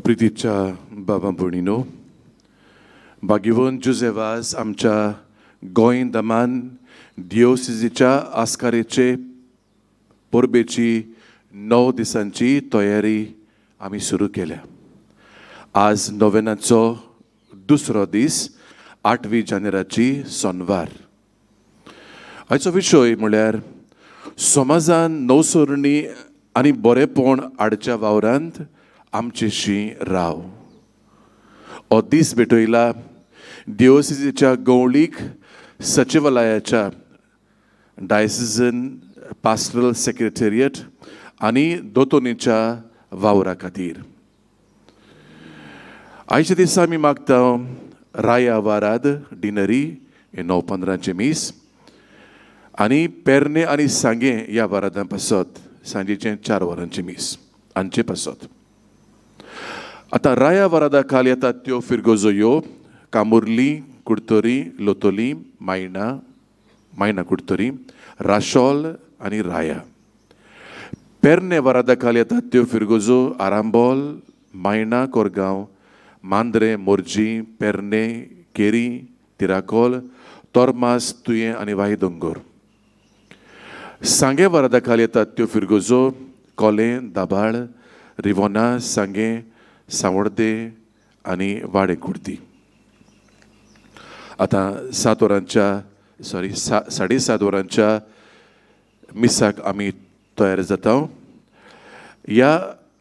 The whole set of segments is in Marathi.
प्रितीच्या बाबा भयणीनो, भाग्यवन जुझेवाज आमच्या गोंयदामान दिओसिसीच्या आस्कारेचे परबेची 9 दिसांची तयारी आमी सुरू केल्या. आज नोवेनाचो दुसरो दीस 8 जानेराची सोनवार. आयचो विशय म्हळ्यार समाजान नवसरणी आनी बरेपण हाडच्या वावरांत आमचेशी राव. हो दीस भेटयला दिओसिसीच्या गवळीक सचिवालयाच्या डायसिजन पास्टरल सेक्रेटेरिएट आनी दोतोनीच्या वावरा खातीर. आयच्या दिसा आमी मागता राया वाराद डिनरी हे 9:15 मीस आनी पेरने आनी सांगे ह्या वारादां पासत सांजेचे 4 वरांचे मीस हांचे पासत. आतां राया वारादा खाल येतात त्यो फिरगोजो ह्यो कामुर्ली, कुडतोरी, लोतोली, मायना कुडतोरी, राशोल आनी राया. पेरने वारादा खाल येतात त्यो फिरगोजो आरांबोल, मायना, कोरगांव, मांद्रे, मोर्जी, पेरने, केरी, तिराकोल, तोर्मास, तुये आनी वाही दोंगोर. सांगे वारादा खाल येतात त्यो फिरगोजो कोलें, दाबाळ, रिवोना, सांगे, सावड्डे आनी वाडे कुर्ती. आतां 7 वरांच्या 7:30 वरांच्या मिसाक आमी तयार जाता. ह्या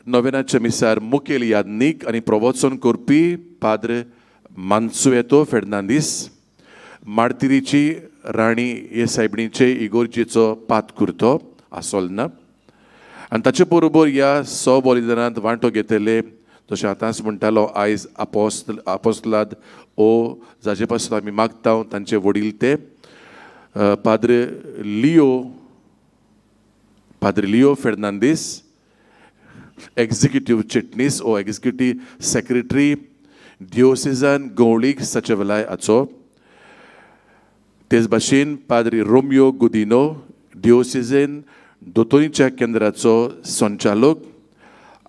नोवेनाच्या मिसार मुखेल यादनीक आनी प्रवचन करपी पाद्र मान्सुएतो फेर्नांदीस, मार्तिरीची राणी हे सायबणीचे इगोर्जेचो पात कुर्तो आसोलना आनी ताचे बरोबर ह्या बलिदानांत वांटो घेतले जशें आतांच म्हणटालो आयज आपोस्तलाद ओ जाचे पासून आमी मागता तांचे वडील ते पाद्र लिओ फेर्नांदीस, एक्झिक्युटीव चिटणीस ओ एक्झिक्युटीव सेक्रेटरी दिओसिजान गवळीक सचिवालय हाचो. तेच भाशेन पाद्री रोमियो गुदिनो दिओसिजेन दोतोनीच्या केंद्राचो संचालक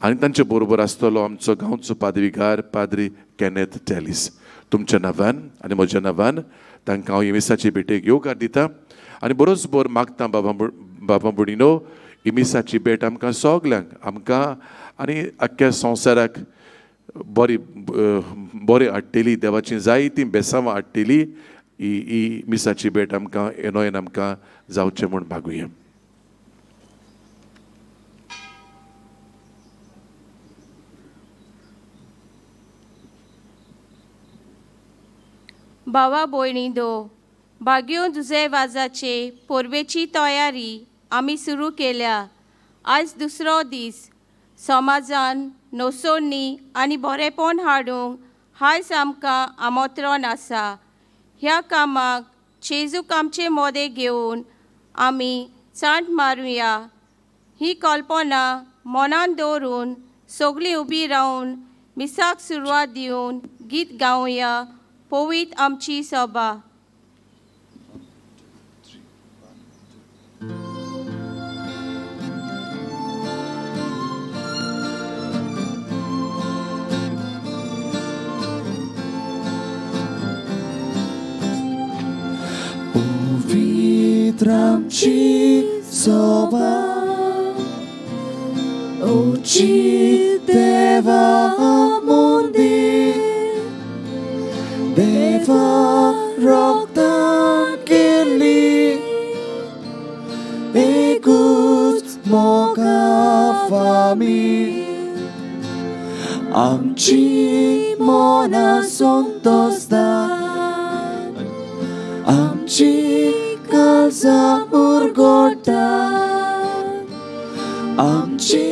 आनी तांचे बरोबर आसतलो आमचो गांवचो पादवीकार पाद्री केनेथ टेलिस. तुमच्या नांवान आनी म्हज्या नांवान तांकां हांव इमिसाची भेटेक येवकार दिता आनी बरोबर मागता बाबा भयणीनो, इमिसाची भेट आमकां सगल्यांक आमकां आनी आख्ख्या संवसाराक बरें हाडटली. देवाची जायती बेसांवां हाडटली. ही मिसाची भेट आमकां एनोयन आमकां जावचें म्हूण मागुया. भावा भयणींनो, भाग्यो जुझेवाजाचे परबेची तयारी आमी सुरू केल्या. आज दुसरो दीस. समाजान नवसरणी आनी बरेपण हाडूंक आयज आमकां आमंत्रण आसा. ह्या कामाक जेजूक आमचे मोदें घेवन आमी चांट मारुया. ही कल्पना मनान दवरून सगळीं उबी रावन मिसाक सुरवात दिवन गीत गावया. पवित आमची सभा. Pavitra आमची सभा, ओची देवा मंदिर, देवा रक्तान केल्ली एकूच मोगा फामील. आमची मनां संतोषतात, आमची काळजां उरगडटात, आमची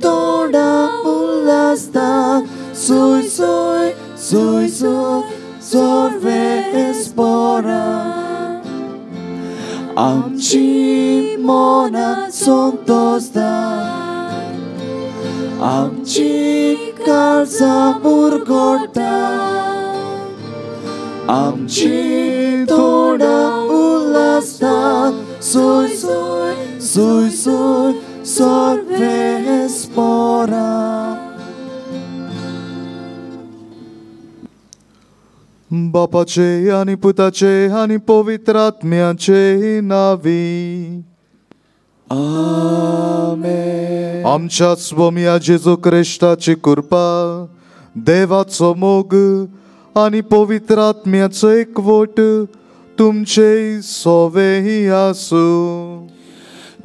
तोंडां उल्हासतात. सोय सोय सोय सोय सर्वे स्पोरा. आमची मनां संतोषतात, आमची काळजां उरगडटात, आमची तोंडां उल्हासतात. सोय सोय सोय सोय सर्वे स्पोरा. बापाचे आणि पुताचे आणि पवित्र आत्म्याचे नावी. आमेन. आमच्या स्वामिया जेजू ख्रिस्ताची कृपा, देवाचो मोग आणि पवित्र आत्म्याचो एकवट तुमचे सोवे आसूं.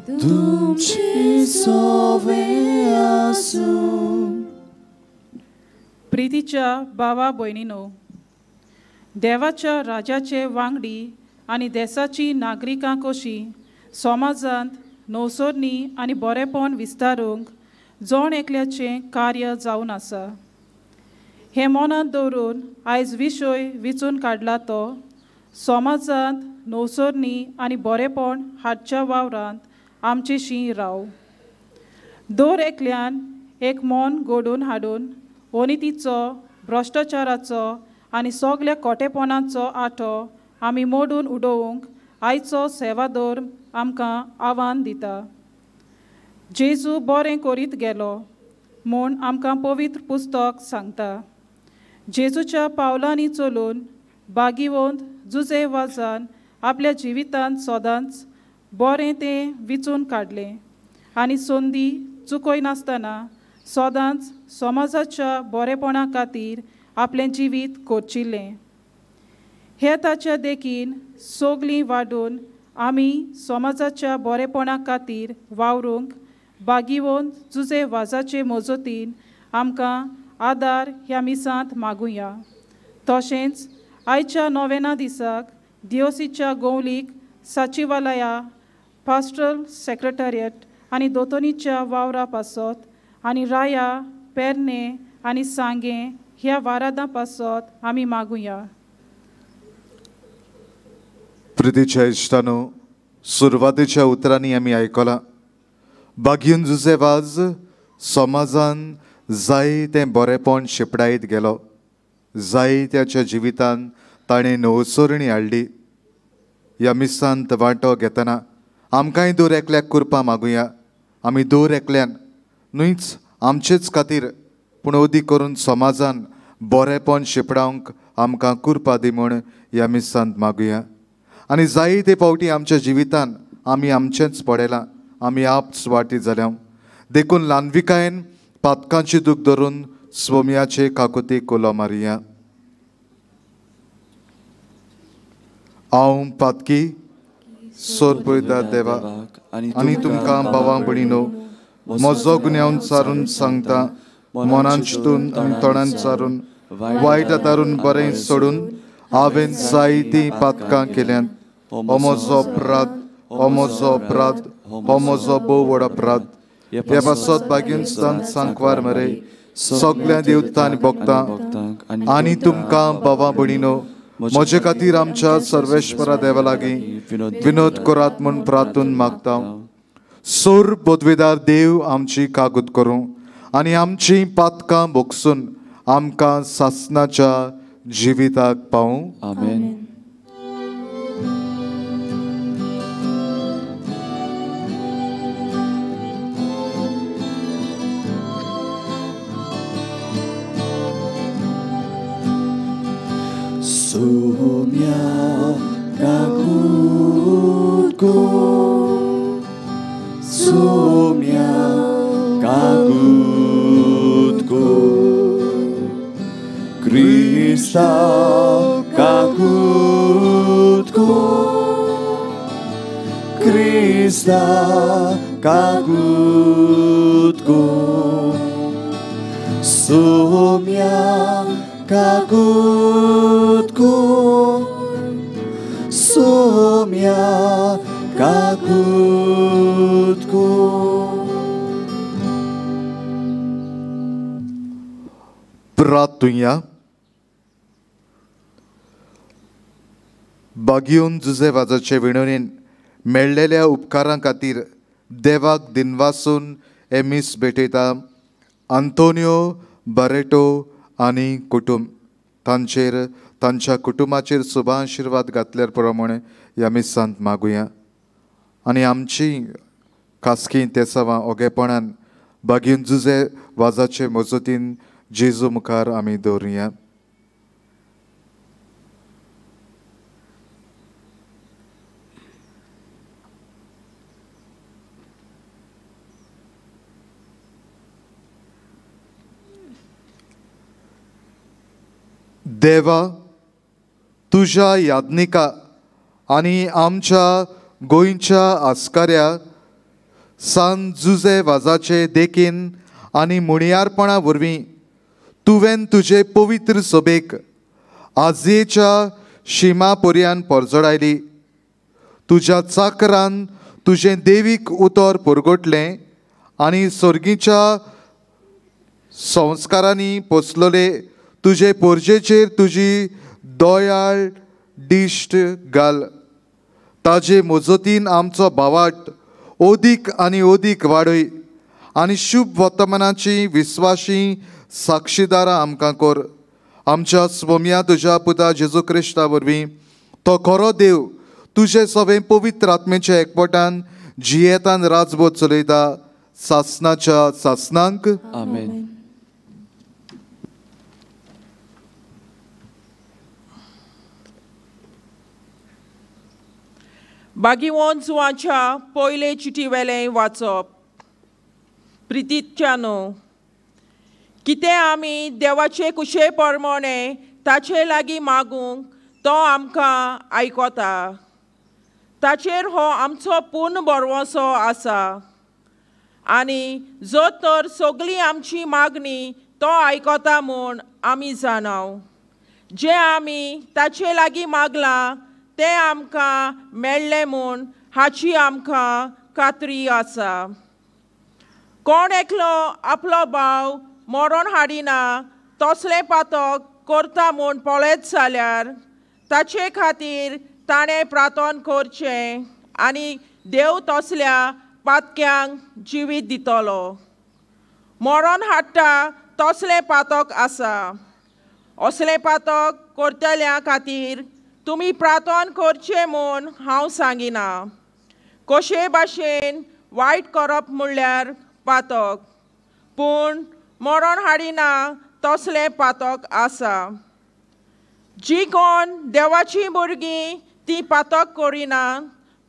तुमचे सोवे आसूं. प्रितीच्या भावा भयणीनो, देवाच्या राजाचे वांगडी आणि देशाची नागरिकां कशी समाजांत नवसोरणी आणि बरेपण विस्तारूंक जोण एकल्याचें कार्य जावन आसा. हे मनांत दवरून आयज विशय विचून काडला तो समाजांत नवसोरणी आणि बरेपण हाडच्या वावरांत आमचेशी राव. दर एकल्यान एक मन घडोवन हाडून अनितीचो, भ्रश्टाचाराचो आनी सगल्या खोटेपणाचो आठो आमी मोडून उडोवंक आयचो सेवादोर आमकां आव्हान दिता. जेजू बरें करीत गेलो म्हूण आमकां पवित्र पुस्तक सांगता. जेजूच्या पावलांनी चलून बागीवंत जुजे वाजान आपल्या जिवितांत सदांच बरें तें विचून काडलें आनी संदी चुकयनासतना सदांच समाजाच्या बरेपणा खातीर आपलें जिवीत कोरचिल्लें. हे ताच्या देखीन सोगलीं वाडून आमी समाजाच्या बरेपणा खातीर वावरूंक बागीवंत जुजे वाजाचे मजतीन आमकां आदार ह्या मिसांत मागुया. तशेंच आयच्या नोवेना दिसाक दिओसीच्या गौलीक सचिवालया, पास्टरल सेक्रेटरिएट आनी दोतोनीच्या वावरा पासत आनी राया, पेरने आनी सांगे ह्या वारादां पासत आमी मागुया. प्रितीच्या इश्टानो, सुरवातेच्या उतरांनी आमी आयकलां, बागीन जुजे वाज समाजान जायतें बरेपण शिपडायत गेलो. जायत्याच्या जिवितांत ताणें नवसोरणी हाडली. ह्या मिसांत वांटो घेतना आमकांय दर एकल्याक कृपा मागुया. आमी दर एकल्यान न्हूच आमचेच खातीर पूण अदीक करून समाजान बरेपण शिपडावंक आमकां कृपा दी म्हूण ह्या मिसांत मागुया. आनी जायते फावटी आमच्या जिवितांत आमी आमचेंच पडयलां, आमी आपच वाटी जाल्या. देखून ल्हानविकायेन पातकांची दूख धरून स्वमियाचे काकुतीक उलो मारया. हांव पातकी सोर पळयता देवाक आनी तुमकां भावां भयणीनो, म्हजो गुन्यांव चारून सांगता, मनान चिंतून आनी तोंडान चारून वायट हातारून बरें सोडून हांवें जायतीं पातकां केल्यांत. हो म्हजो अपराध, हो म्हजो अपराध, हो म्हजो भोव व्हड अपराध. हे पासत बागीनस्तान सांकवार मरे सगल्या देवतां आनी भक्तांक आनी तुमकां भावां भयणीनो, म्हजे खातीर आमच्या सर्वेश्वरा देवा लागीं विनोद करात म्हूण प्रार्थून मागता. सोर पदवेदार देव आमची कागूद करूं आनी आमचीं पातकां भोगसून आमकां सासणाच्या जिविताक पावूं. आमेन. Sumia kakutku, sumia kakutku, Krista kakutku, Krista kakutku, sumia kakutku, sumia kakutku. प्रार्थुया. बागीवन Jose वाजाचे विणवणेन मेळलेल्या उपकारां खातीर देवाक दिनवासून एमीस भेटयता. आंतोनियो बारेटो आनी कुटुंब तांचेर तांच्या कुटुंबाचेर शुभ आशिर्वाद घातल्यार प्रमाणे ह्या मिसांत मागुया. आनी आमची खासकी तेसावां ओगेपणान बागीन जुजे वाजाचे मजतीन जेजू मुखार आमी दवरुया. देवा, तुझ्या याज्ञिका आनी आमच्या गोंयच्या आस्काऱ्या सांजुजे वाजाचे देखीन आनी मुणयारपणा वरवीं तुवें तुजे पवित्र सभेक आजयेच्या शिमा पर्यान परजडायली. तुज्या चाकरान तुजें देवीक उतर परगटलें आनी सर्गीच्या संस्कारांनी पोसलोले तुजे पोरजेचेर तुजी दयाळ दिश्ट घाल. ताजे मजतीन आमचो भावाट ओदीक आनी ओदीक वाडय आनी शुभ वर्तमानाची विस्वाशी साक्षीदारां आमकां कर. आमच्या स्वम्या तुज्या पुता जेजू क्रिस्ता वरवीं तो खरो देव तुजे सवे पवित्र आत्मेच्या एकवटान जियेतान राजभोग चलयता सासनाच्या सासनांक. आमेन. बागीवोन जुवांच्या पयले चिटी वेलें वाचप. प्रितीच्यानो, कितें आमी देवाचे कुशे प्रमाणे ताचे लागीं मागूंक तो आमकां आयकोता. ताचेर हो आमचो पूर्ण भरवंसो आसा आनी जो तर सगळी आमची मागणी तो आयकोता म्हूण आमी जाणाव. जे आमी ताचे लागीं मागलां तें आमकां मेळ्ळें म्हूण हाची आमकां खात्री आसा. कोण एकलो आपलो भाव मरण हाडिना तसले पातक करता म्हूण पळयत जाल्यार ताचे खातीर ताणें प्रार्थना करचें आनी देव तसल्या पातक्यांक जिवीत दितलो. मरण हाडटा तसले पातक आसा. असले पातक करतल्या खातीर तुमी प्रार्थना करचें म्हूण हांव सांगिना. कशे भाशेन वायट करप म्हणल्यार पातक, पूण मरण हाडिना तसले पातक आसा. जी कोण देवाची भुरगीं ती पातक करिना,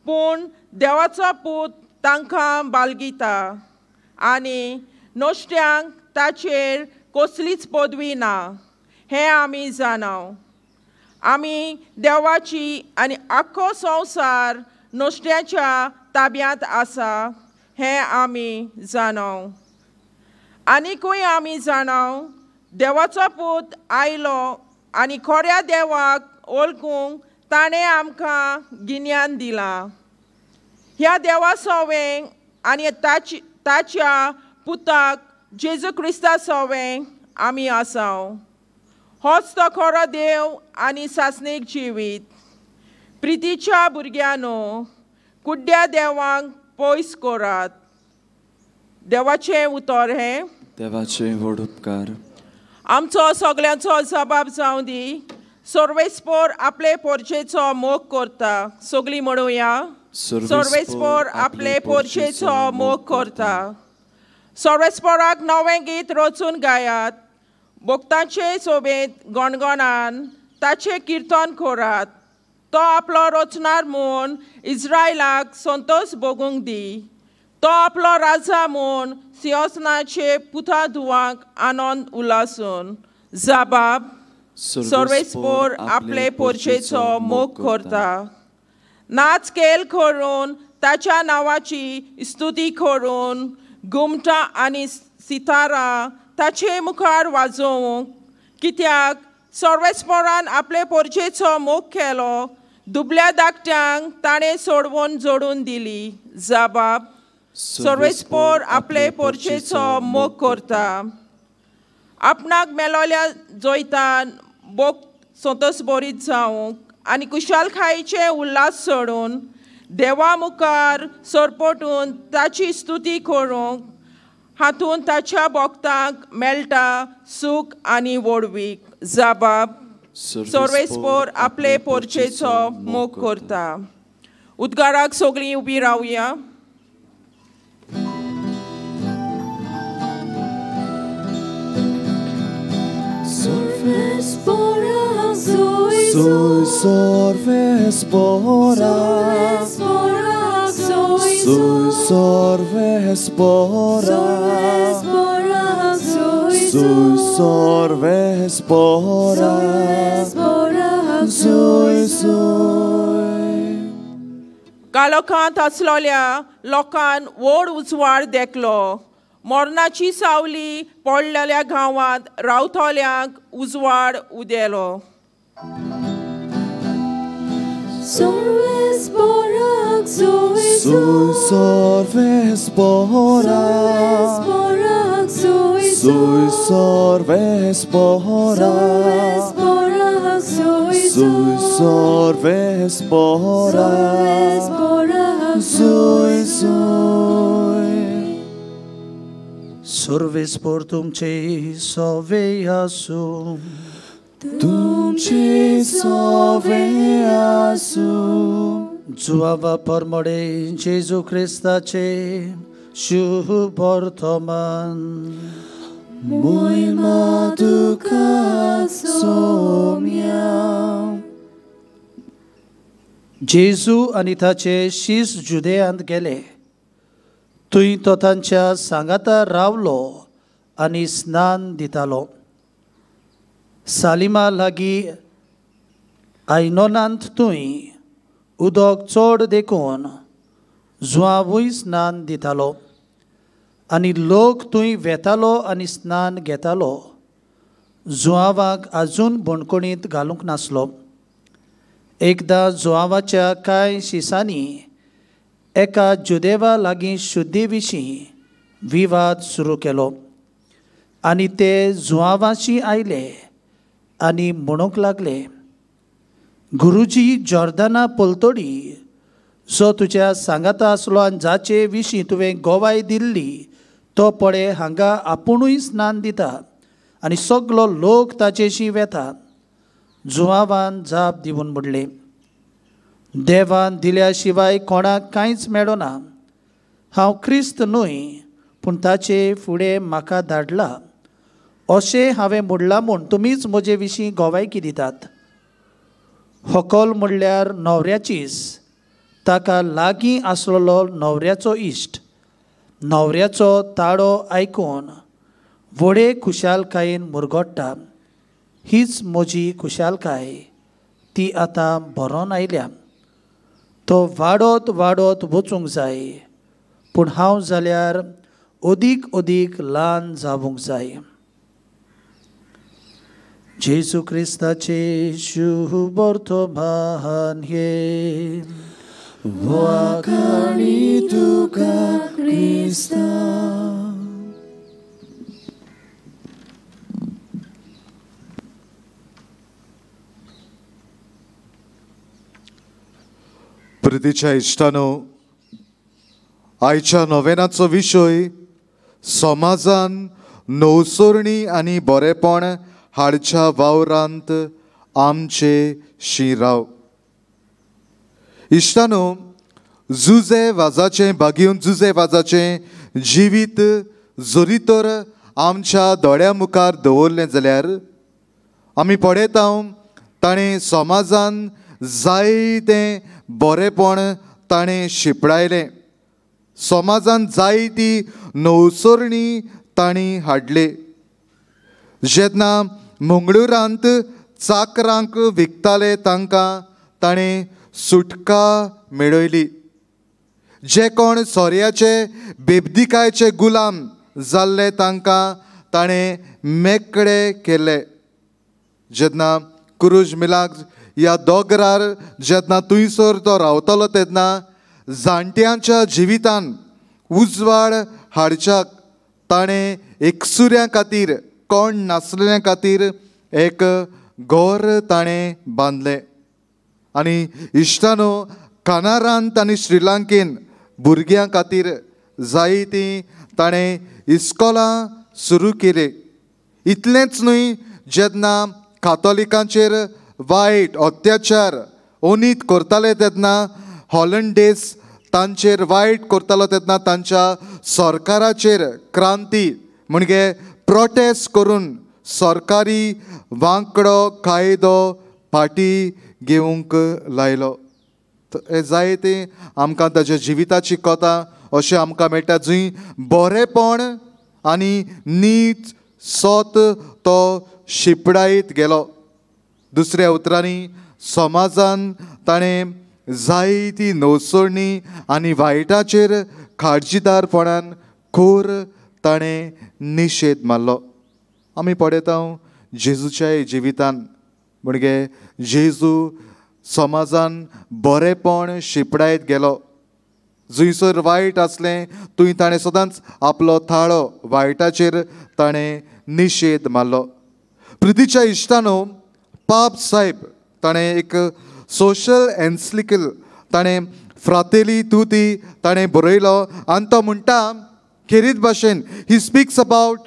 पूण देवाचो पूत तांकां बालगिता आनी नोश्ट्यांक ताचेर कसलीच पदवी ना हें आमी जाणाव. आमी देवाची आनी आख्खो संवसार नोश्ट्याच्या ताब्यांत आसा हें आमी जाणाव. आनीकूय आमी जाणाव देवाचो पूत आयलो आनी खऱ्या देवाक वळखूंक ताणें आमकां गिन्यान दिलां. ह्या देवा सवें आनी ताच्या पुताक जेजू क्रिस्ता सवें आमी आसाव. होच तो खरो देव आनी सासणीक जिवीत. प्रितीच्या भुरग्यांनो, कुड्ड्या देवांक पयस करात. देवाचें उतर हें. देवाचे व्हड उपकार. आमचो सगळ्यांचो जबाब जावं दी. सर्वेस्पोर आपले पोरचेचो मोग करता. सगळीं म्हणुया. सर्वेस्पोर आपले पोरचेचो मोग करता. सर्वेस्पोराक नवें गीत रचून गायात. भक्तांचे सोबेत गणगणान ताचे किर्तन करात. तो आपलो रचणार म्हूण इस्रायलाक संतोश भोगूंक दी. तो आपलो राजा म्हूण सिंहासनाचे पुता धुवांक आनंद उलासून. जबाब. सर्वेस्पोर आपले पोरचेचो मोग करता. नाच खेळ करून ताच्या नांवाची स्तुती करून घुमटां आनी सितारा ताचे मुखार वाजोवंक. कित्याक सर्वेस्पोरान आपले पोरचेचो मोग केलो. दुबल्या धाकट्यांक ताणें सोडवून जोडून दिली. जबाब. सर्वेस्पोर आपले पोरचेचो मोग करता. आपणाक मेलोल्या जैतान बोग संतोश बरीत जावंक आनी कुशालखायेचे उल्हास सोडून देवा मुखार सरपटून ताची स्तुती करूंक. हातून ताच्या भक्तांक मेळटा सूख आनी वडवीक. जबाब. सर्वेस्पोर आपले पोरचेचो मोग करता. उद्गाराक सगळीं उबी रावया. Sorvespora, soy sorvespora, soy sorvespora, Zui sorves pora. Zui zui. कालोखांत आसलोल्या लोकांन व्हड उजवाड देखलो. मरणाची सावली पडलेल्या गांवांत रावतल्यांक उजवाड उदेलो. Sorves borak, Zui sorves pora. Zui sorves pora. Zui sorves pora. Zui zui. Sorves por तुमचे सवे आसू. तुमचे सवे आसू. जुआवा परमडे जेजू ख्रिस्ताचे शुभ वर्तमान. Moima tuka somia. जेजू आनी ताचे शीस जुदेयांत गेले. थंय तो तांच्या सांगाता रावलो आनी स्नान दितालो. सालिमा लागीं आयनोनांत थंय उदक चड देखून जुआवूय स्नान दितालो आनी लोक थंय वेतालो आनी स्नान घेतालो. जुआवाक आजून बोणकुणींत घालूंक नासलो. एकदां जुआवाच्या कांय शिसांनी एका जुदेवा लागीं शुद्धी विशीं विवाद सुरू केलो आनी ते जुआवाशी आयले आनी म्हणूंक लागले, गुरुजी जॉर्दाना पलतडी जो तुज्या सांगाता आसलो आनी जाचे विशीं तुवें गोवाय दिल्ली तो पळय हांगा आपुणूय स्नान दिता आनी सगलो लोक ताचेशी वेता. जुआवान जाप दिवन म्हणलें, देवान दिल्या शिवाय कोणाक कांयच मेळना. हांव क्रिस्त न्हय पूण ताचे फुडें म्हाका धाडला अशें हांवें म्हणलां म्हूण तुमीच म्हजे विशीं गोवायकी दितात. व्हंकल म्हणल्यार न्हवऱ्याचीच, ताका लागीं आसलेलो न्हवऱ्याचो इश्ट. न्हवऱ्याचो ताळो आयकून व्हडे खुशालकायेन मुरगोडटा. हीच म्हजी खुशालकाय, ती आतां भरोन आयल्या. तो वाडत वाडत वचूंक जाय पूण हांव जाल्यार अदीक अदीक ल्हान जावूंक जाय. जेजू क्रिस्ताचे शुभ वर्तमान हे. Wakani tuka Krista. प्रितीच्या इश्टानो, आयच्या नोवेनाचो विशय समाजान नवसोरणी आनी बरेपण हाडच्या वावरांत आमचे शिराव. इश्टानो, जुजे वाजाचें बागीवन जुजे वाजाचें जिवीत जरी तर आमच्या दोळ्या मुखार दवरलें जाल्यार आमी पळयता ताणें समाजान जायतें बरेपण ताणें शिपडायलें. समाजान जायती नवसोरणी तांणी हाडले. जेन्ना मंगळुरांत चाकरांक विकताले तांकां ताणें सुटका मेळयली. जे कोण सोर्याचे बेबदिकायेचे गुलाम जाल्ले तांकां ताणें मेकळे केले. जेन्ना कुरूज मिलाक ह्या दोंगरार जेन्ना थंयसर तो रावतलो तेन्ना जाणट्यांच्या जिवितान उजवाड हाडच्याक ताणें एकसुऱ्यां खातीर, कोण नासलेल्या खातीर एक घर ताणें बांदलें. आनी इश्टानो, कानारांत आनी श्रीलंकेन भुरग्यां खातीर जायतीं ताणें इस्कॉलां सुरू केली. इतलेंच न्हय, जेन्ना कातोलिकांचेर वायट अत्याचार ओनीत करताले तेन्ना हॉलंडेस तांचेर वायट करतालो तेन्ना तांच्या सरकाराचेर क्रांती म्हणजे प्रोटेस्ट करून सरकारी वांकडो कायदो फाटी घेवंक लायलो. हे जायते आमकां ताच्या जिविताची कथा अशें आमकां मेळटा, जंय बरेपण आनी नीत सोत तो शिपडायत गेलो. दुसऱ्या उतरांनी समाजान ताणें जायती नवसोडणी आनी वायटाचेर काळजीदारपणान खोर ताणें निशेध मारलो. आमी पळयता जेजूच्या जिवितान म्हणजे जेजू समाजान बरेपण शिपडायत गेलो. जंयसर वायट आसलें थंय ताणें सदांच आपलो थाळो वायटाचेर ताणें निशेध मारलो. प्रितीच्या इश्टानो, पाप साहेब ताणें एक सोशल एन्सिक्लिकल ताणें फ्रातेली तुती ताणें बरयलो आनी तो म्हणटा खेरीत भाशेन he speaks about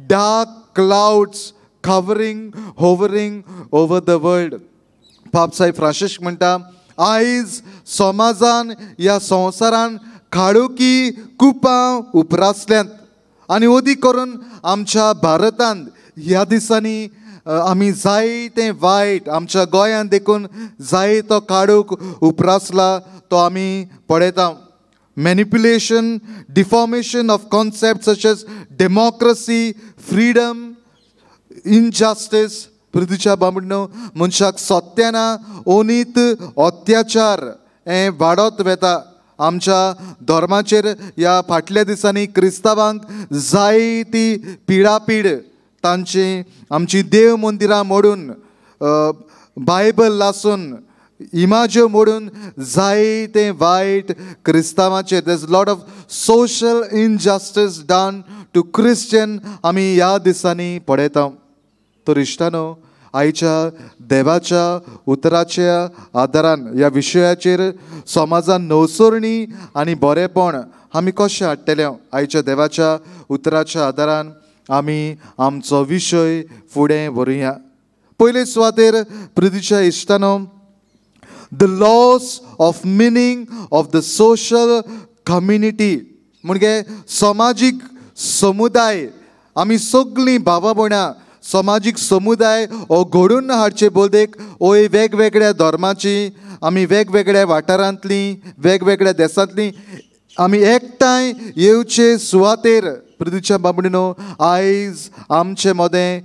dark clouds hovering over the world. पाप साहेब फ्रांसीस म्हणटा आयज समाजान ह्या संवसारान काळोखी कुपां उपरासल्यांत आनी ओदी करून आमच्या भारतांत ह्या दिसांनी आमी जायतें वायट आमच्या गोंयांत देखून जायतो काळोख उपरासला तो आमी पळयता. Manipulation, deformation of concept such as democracy, freedom, injustice. पृथ्वीच्या बाबडनो मनशाक सत्याना ओनीत अत्याचार हें वाडत वेता. आमच्या धर्माचेर ह्या फाटल्या दिसांनी क्रिस्तांवांक जायती पिडापीड तांची आमची देव मंदिरां मोडून बायबल लासून इमाज्यो मोडून जायते वायट क्रिस्तांवाचेर there is lot of social injustice done to Christian आमी ह्या दिसांनी पळयता. तर इश्टानो, आयच्या देवाच्या उतराच्या आदारान ह्या विशयाचेर समाजान नवसोरणी आनी बरेपण आमी कशें हाडटले. आयच्या देवाच्या उतराच्या आदारान आमी आमचो विशय फुडें व्हरुया. पयले सुवातेर प्रितीच्या इश्टानो, the loss of meaning of the social community म्हणजे समाजीक समुदाय. आमी सगळीं भावां भयणां समाजीक समुदाय हो घडोवन हाडचे बोलदेक ओय वेगवेगळ्या धर्माची आमी वेगवेगळ्या वाठारांतलीं वेगवेगळ्या देशांतलीं आमी एकठांय येवचे सुवातेर पृथ्वीच्या बाबडीनो आयज आमचे मदें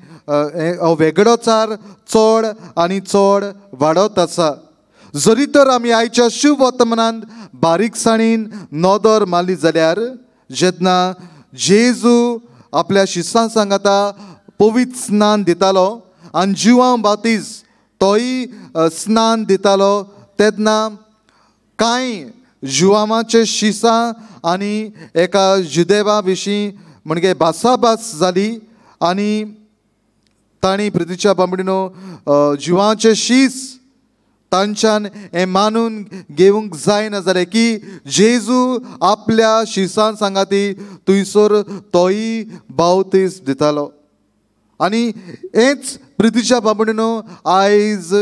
हो वेगळोचार चड आनी चड वाडत आसा. जरी तर आमी आयच्या शुभ वर्तमानांत बारीकसाणीन नदर मारली जाल्यार जेन्ना जेजू आपल्या शिष्यां सांगाता पवित्र स्नान दितालो आनी जिवां बातीज तोय स्नान दितालो तेन्ना कांय जुवामाचे शिसां आनी एका जुदेवा विशीं म्हणजे भासाभास जाली आनी तांणी पृथ्वीच्या बांबडीनो जिवांचे शीस तांच्यान हें मानून घेवंक जायना जालें की जेजू आपल्या शिसां सांगाती थंयसर तोय बावतीस दितालो. आनी हेच पृथ्वीच्या बाबडीनो आयज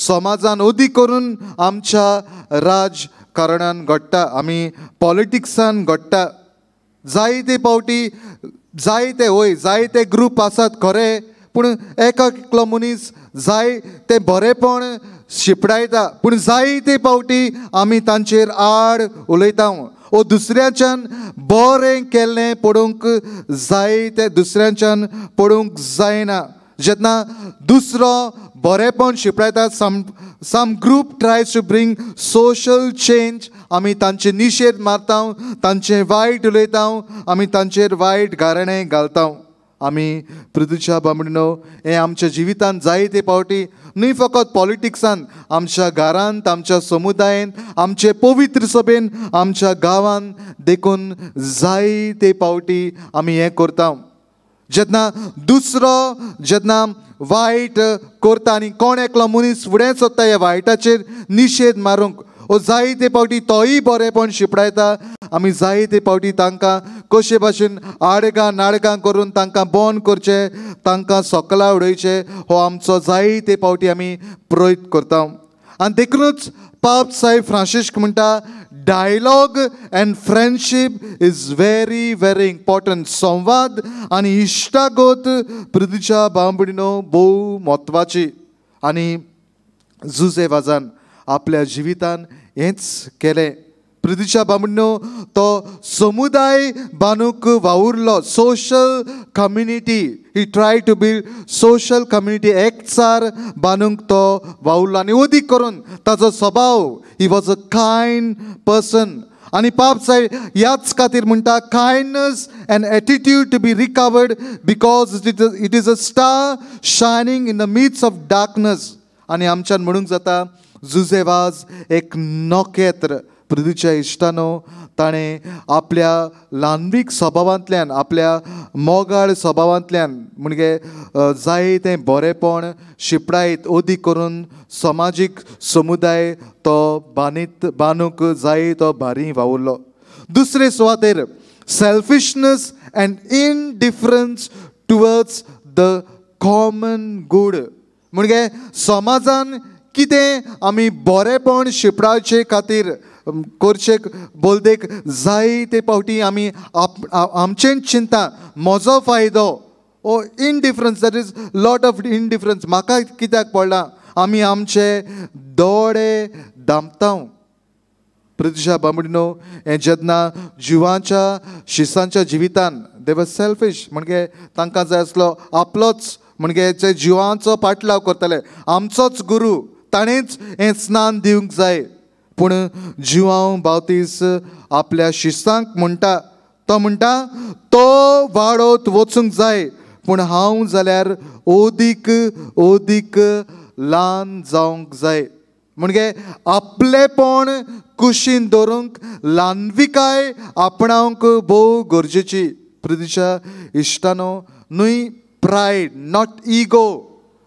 समाजान ओदी करून आमच्या राजकारणान घडटा, आमी पॉलिटिक्सान घडटा. जायते पावटी जायते ग्रूप आसात खरे, पूण एकलो मनीस जाय ते बरेपण शिपडायता, पूण जायते पावटी आमी तांचेर आड उलयता. ओ दुसऱ्याच्यान बरें केल्लें पडोवंक जाय तें दुसऱ्याच्यान पडोवंक जायना. जेन्ना दुसरो बरेपण शिपडायता, some group tries to bring social change, आमी तांचे निशेध मारता, तांचें वायट उलयता, आमी तांचेर वायट गाराणें घालता. आमी पृथ्वीच्या बांबडीनो हें आमच्या जिवितांत जायते पावटी न्ही फकत पॉलिटिक्सान, आमच्या घरांत, आमच्या समुदायान, आमचे पवित्र सभेन, आमच्या गांवांत देखून जायते पावटी आमी हें करता. जेन्ना वायट करता आनी कोण एकलो मनीस फुडें सरता ह्या वायटाचेर निशेध मारूंक, ओ जायते पावटी तोय बरेपण शिपडायता. आमी जायते पावटी तांकां कशे भाशेन आडगां नाडगां करून तांकां बंद करचें, तांकां सोकला उडोवचें, हो आमचो जायते पावटी आमी प्रयत्न करता. आनी देखूनच पाप साहेब फ्रांसीस म्हणटा dialogue and friendship is very very important. संवाद आनी इश्टागत पृथ्वीच्या बांबडीनो भोव म्हत्वाची. आनी जुजे वाजान आपल्या जिवितान हेंच केलें. प्रितीच्या बाबडीनो तो समुदाय बांदूंक वावुरलो. Social community, he try to build social community, एकचार बांदूंक तो वावुरलो. आनी अदीक करून ताचो स्वभाव, he was a kind person. आणि पाप साहेब ह्याच खातीर म्हणटा kindness and attitude to be recovered because it is a star shining in the midst of darkness. आणि आमच्यान म्हणूंक जाता जुझेवाज एक नोखेत्र. पृथ्वीच्या इश्टानो, ताणें आपल्या ल्हानवीक स्वभावांतल्यान, आपल्या मोगाळ स्वभावांतल्यान म्हणजे जायतें बरेपण शिपडायत अदीक करून समाजीक समुदाय तो बांदूंक जाय तो भारी वावुरलो. दुसरे सुवातेर selfishness and indifference towards the common good. म्हणजे समाजान कितें आमी बरेपण शिपडावचे खातीर करचे बोलदेक जाय ते पावटी आमी आमचें चिंता, म्हजो फायदो ओ indifference. That is lot of indifference. म्हाका कित्याक पडला, आमी आमचे दोळे दामताव. पृथ्वीच्या बांबडीनो हें जेन्ना जिवांच्या शिसांच्या जिवितान दे वर सेल्फीश. म्हणजे तांकां जाय आसलो आपलोच, म्हणजे जे जिवांचो पाटलाव करतले, आमचोच गुरू, ताणेंच हें स्नान दिवंक जाय. पूण जिवांव बावतीस आपल्या शिसांक म्हणटा, तो म्हणटा तो वाडोत वचूंक जाय, पूण हांव जाल्यार ओदीक ओदीक ल्हान जावंक जाय. म्हणजे आपलेपण कुशीन दवरूंक ल्हानविकाय आपणावंक भोव गरजेची. पृथ्वीच्या इश्टानो, न्हय प्रायड नॉट इगो.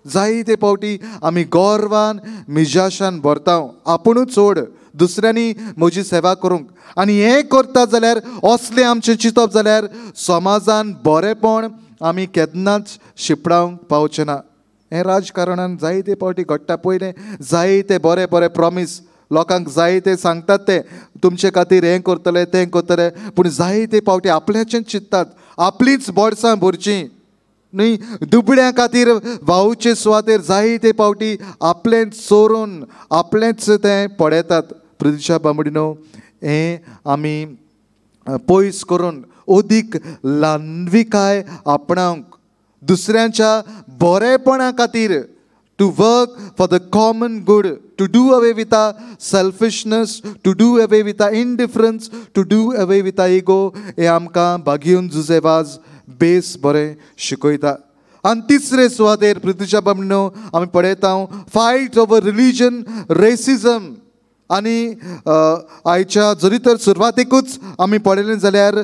जायते पावटी आमी गोरवान मिजाशान भरता, आपुणूच सोड, दुसऱ्यांनी म्हजी सेवा करूंक. आनी हें करता जाल्यार, असलें आमचें चिंतप जाल्यार समाजान बरेपण आमी केन्नाच शिपडावंक पावचे ना. हें राजकारणान जायते पावटी घडटा. पयलें जायते बरे बरे प्रॉमीस लोकांक जायते सांगतात, ते तुमचे खातीर हें करतले तें करतले, पूण जायते पावटी आपल्याचें चिंततात, आपलींच बोडसां भरचीं न्हय. दुबड्यां खातीर वावुचे सुवातेर जायते पावटी आपलेंच चोरून आपलेंच तें पडयतात. पृथ्वीच्या बांबडीनो, हें आमी पयस करून अदीक ल्हानविकाय आपणावंक, दुसऱ्यांच्या बरेपणा खातीर, to work for the common good, to do away with ah selfishness, to do away with ah indifference, to do away with ah ego. हें आमकां बागीवन जुझेवाज बेस बरें शिकयता. आनी तिसरे सुवातेर पृथ्वीच्या बांबडीनो आमी पळयता फायट ओवर रिलीजन, रेसिजम. आनी आयच्या जरी तर सुरवातेकूच आमी पळयलें जाल्यार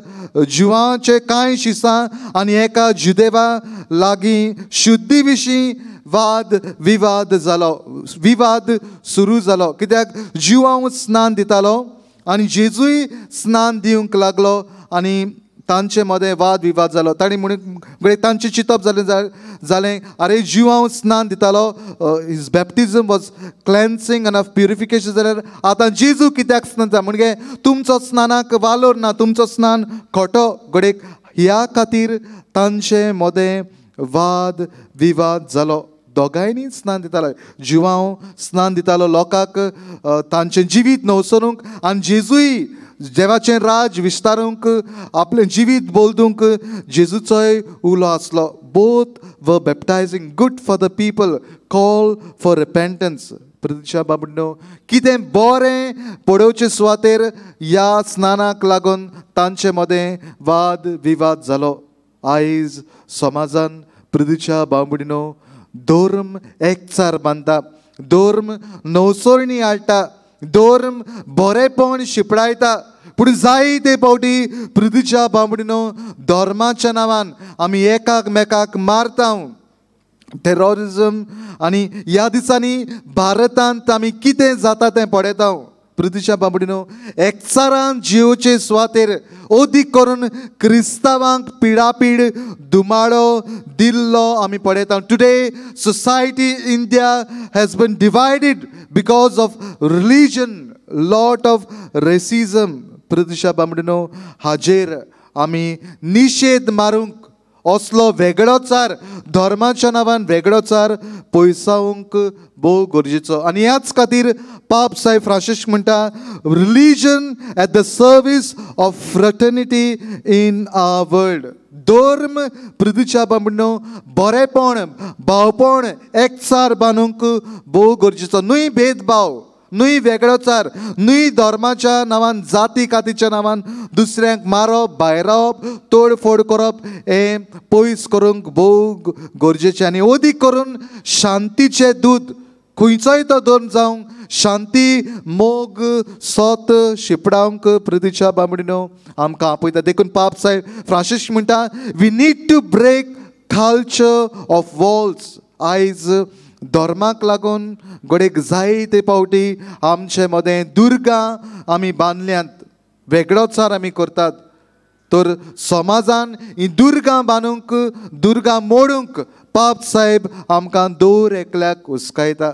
जिवांचे कांय शिसां आनी एका जुदेवा लागीं शुद्धी विशीं वाद विवाद जालो, विवाद सुरू जालो. कित्याक जिवांव स्नान दितालो आनी जेजूय स्नान दिवंक लागलो आनी तांचे मदें वाद विवाद जालो. ताणी म्हणून तांचें चिंतप जालें अरे जिवांव स्नान दितालो, his baptism was cleansing and of purification, जाल्यार आतां जेजू कित्याक स्नान दिता, म्हणजे तुमचो स्नानाक वालोर ना, तुमचो स्नान खोटो. घडयेक ह्या खातीर तांचे मदें वाद विवाद जालो. दोगांयनी स्नान दितालो, जिवांव स्नान दितालो लोकांक तांचें जिवीत नवसरूंक, आनी जेजूय देवाचें राज विस्तारूंक, आपलें जिवीत बोलदूंक जेजूचोय उलो आसलो. Both were baptizing good for the people, call for repentance. पृथ्वीच्या बाबडीनो, कितें बरें पळोवचे सुवातेर ह्या स्नानाक लागून तांचे मदें वाद विवाद जालो. आयज समाजान पृथ्वीच्या बाबडीनो धर्म एकचार बांदता, धर्म नवसोरणी हाडटा, धर्म बरेपण शिपडायता. पूण जायते पावटी पृथ्वीच्या बांबडीनो धर्माच्या नांवान आमी एकाक मेकाक मारता. टेररिजम. आनी ह्या दिसांनी भारतांत आमी कितें जाता तें पळयता. पृथ्वीच्या बांबडीनो, एकचारान जिवचे सुवातेर अदीक करून क्रिस्तांवांक पिडापीड दुमाळो दिल्लो आमी पळयता. Today society India has been divided because of religion, lot of racism. पृथ्वीच्या बांबडीनो, हाजेर आमी निशेध मारूंक असलो वेगळोचार धर्माच्या नांवान वेगळोचार पयसावंक भोव गरजेचो. आनी ह्याच खातीर पाप साहेब फ्रांसीस म्हणटा religion at the service of fraternity in our world. धर्म पृथ्वीच्या बाबडो बरेपण भावपण एकचार बांदूंक भोव गरजेचो. न्हय भेदभाव, न्हय वेगळोचार, न्हय धर्माच्या नांवान जाती कातीच्या नांवान दुसऱ्यांक मारप भायर रावप तोडफोड करप हें पयस करूंक भोव गरजेचें. आनी अदीक करून शांतीचें दूत खंयचोय तो धर्म जावं शांती मोग सत शिपडावंक पृथ्वीच्या बांबडीनो आमकां आपयता. देखून पाप साहेब फ्रांसीस म्हणटा we need to break culture of walls. आयज धर्माक लागून गोडेक जायते फावटी आमचे मदें दुर्गां आमी बांदल्यांत वेगळोचार आमी करतात. तर समाजान ही दुर्गां बांदूंक दुर्गां मोडूंक पाप साहेब आमकां दर एकल्याक हुस्कायता.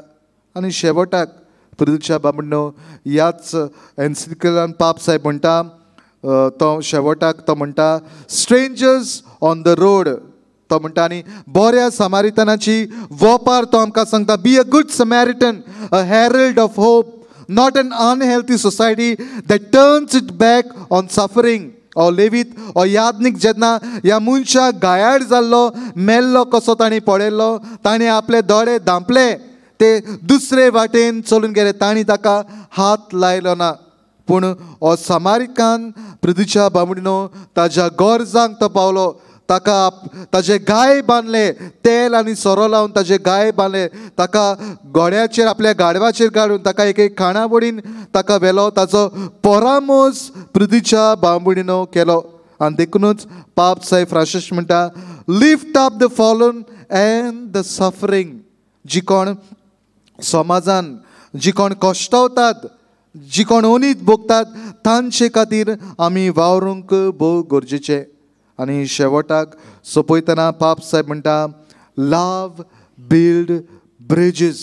आनी शेवटाक पृथ्वीच्या बाबडो ह्याच एन्सिक्लिकान पाप साहेब म्हणटा तो शेवटाक तो म्हणटा स्ट्रेंजर्स ऑन द रोड. तो म्हणटा आनी बऱ्या समारितनाची वोपार तो आमकां सांगता be a good Samaritan a herald of hope not an unhealthy society that turns it back on suffering. ओ लेवीत ओ यादनीक जेन्ना ह्या मनशाक गायाड जाल्लो मेल्लो कसो ताणी पळयल्लो ताणें आपले दोळे धांपले ते दुसरे वाटेन चलून गेले ताणी ताका हात लायलो ना. पूण हो समारिकान पृथ्वीच्या बाबडीनो ताज्या गरजांक तो पावलो. ताका ताजे गाय बांदले तेल आनी सोरो लावन ताजे गाय बांदले. ताका घोड्याचेर आपल्या गाडवाचेर घालून ताका एक खाणावडीन ताका व्हेलो. ताचो परामोस पृथ्वीच्या बांबडीनो केलो. आनी देखूनच पाप साहेब फ्रांसीस म्हणटा lift up the fallen and the suffering. जी कोण समाजान जी कोण कश्टावतात जी कोण ओनीत भोगतात तांचे खातीर आमी वावरूंक भोव गरजेचें. आनी शेवटाक सोंपयतना पाप साहेब म्हणटा लव बिल्ड ब्रिजीस.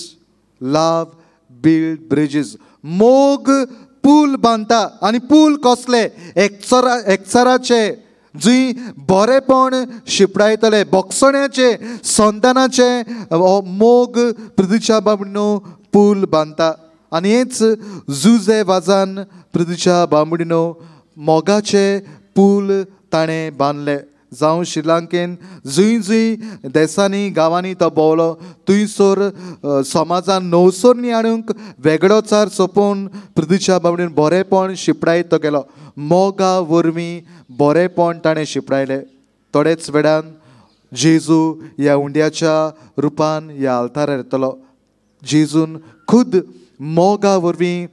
लव बिल्ड ब्रिजीस. मोग पूल बांदता. आनी पूल कसले एकचाराचे जंय बरेपण शिपडायतले बोगसण्याचे संतानाचे मोग पृथ्वीच्या बाबडीनो पूल बांदता. आनी हेच जुजे वाजान पृथ्वीच्या बांबडीनो मोगाचे पूल ताणें बांदले. जावं श्रीलंकेन जंय जंय देसांनी गांवांनी तो भोंवलो थंयसर समाजान नवसोरणी हाडूंक वेगळोचार सोंपोवन पृथ्वीच्या बाबडीन बरेपण शिपडायत तो गेलो. मोगा वरवीं बरेपण ताणें शिपडायलें. थोडेच वेळान जेजू ह्या उंड्याच्या रुपान ह्या आल्तारार येतलो. जेजून खुद मोगा वरवीं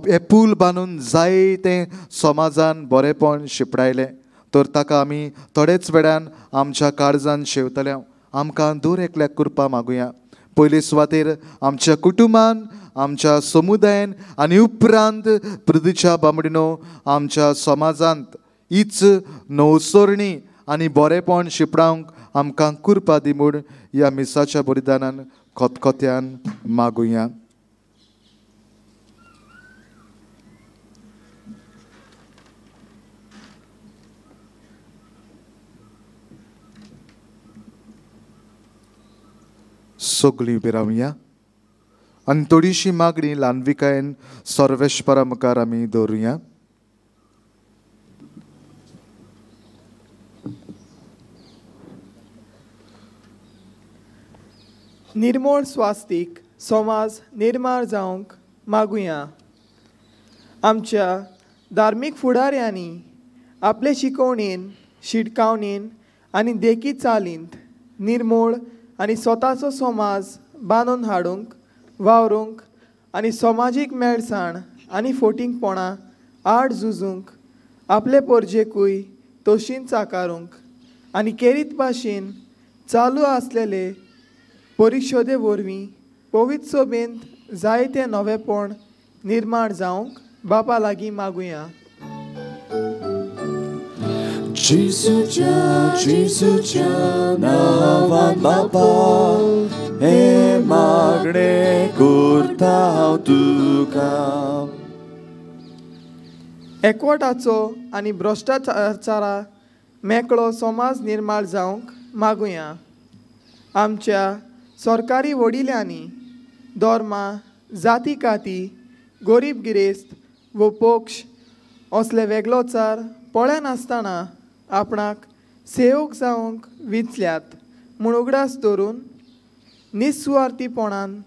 हे पूल बांदून जायते समाजान बरेपण शिपडायलें. तर ताका आमी थोडेच वेळान आमच्या काळजान शेवतले. आमकां दर एकल्याक कृपा मागुया. पयले सुवातेर आमच्या कुटुंबान आमच्या समुदायान आनी उपरांत पृथ्वीच्या बांबडीनो आमच्या समाजांत हीच नवसोरणी आनी बरेपण शिपडावंक आमकां कृपा दी म्हूण ह्या मिसाच्या बलिदानान खतखत्यान मागुया. सगळीं उबी रावया आनी थोडीशी मागणी ल्हानविकायेन सर्वेश्वरा मुखार आमी दवरुया. निर्मळ स्वास्तीक समाज निर्माण जावंक मागुया. आमच्या धार्मीक फुडाऱ्यांनी आपले शिकवणेन शिटकावणेन आनी देखी चालींत निर्मळ आनी स्वताचो समाज बांदून हाडूंक वावरूंक आनी समाजीक मेळसाण आनी फोटिंगपणां आड झुजूंक आपले पोरजेकूय तोशीन चाकारूंक आनी केरीत भाशेन चालू आसलेले परिशोदे वरवीं पवित्र सोबेंत जायते नवेपण निर्माण जावंक बापा लागीं मागुया. जेजूच्या नांवान बापा हे मागणे करता हांव तुका. एकवटाचो आनी भ्रश्टाचारा मेकळो समाज निर्माण जावंक मागुया. आमच्या सरकारी वडिल्यांनी धर्मा, जाती काती, गरीब गिरेस्त व पक्ष असले वेगळोचार पळय नासतना आपणाक सेवक जावंक विचल्यात म्हूण उगडास धरून निस्वार्थीपणान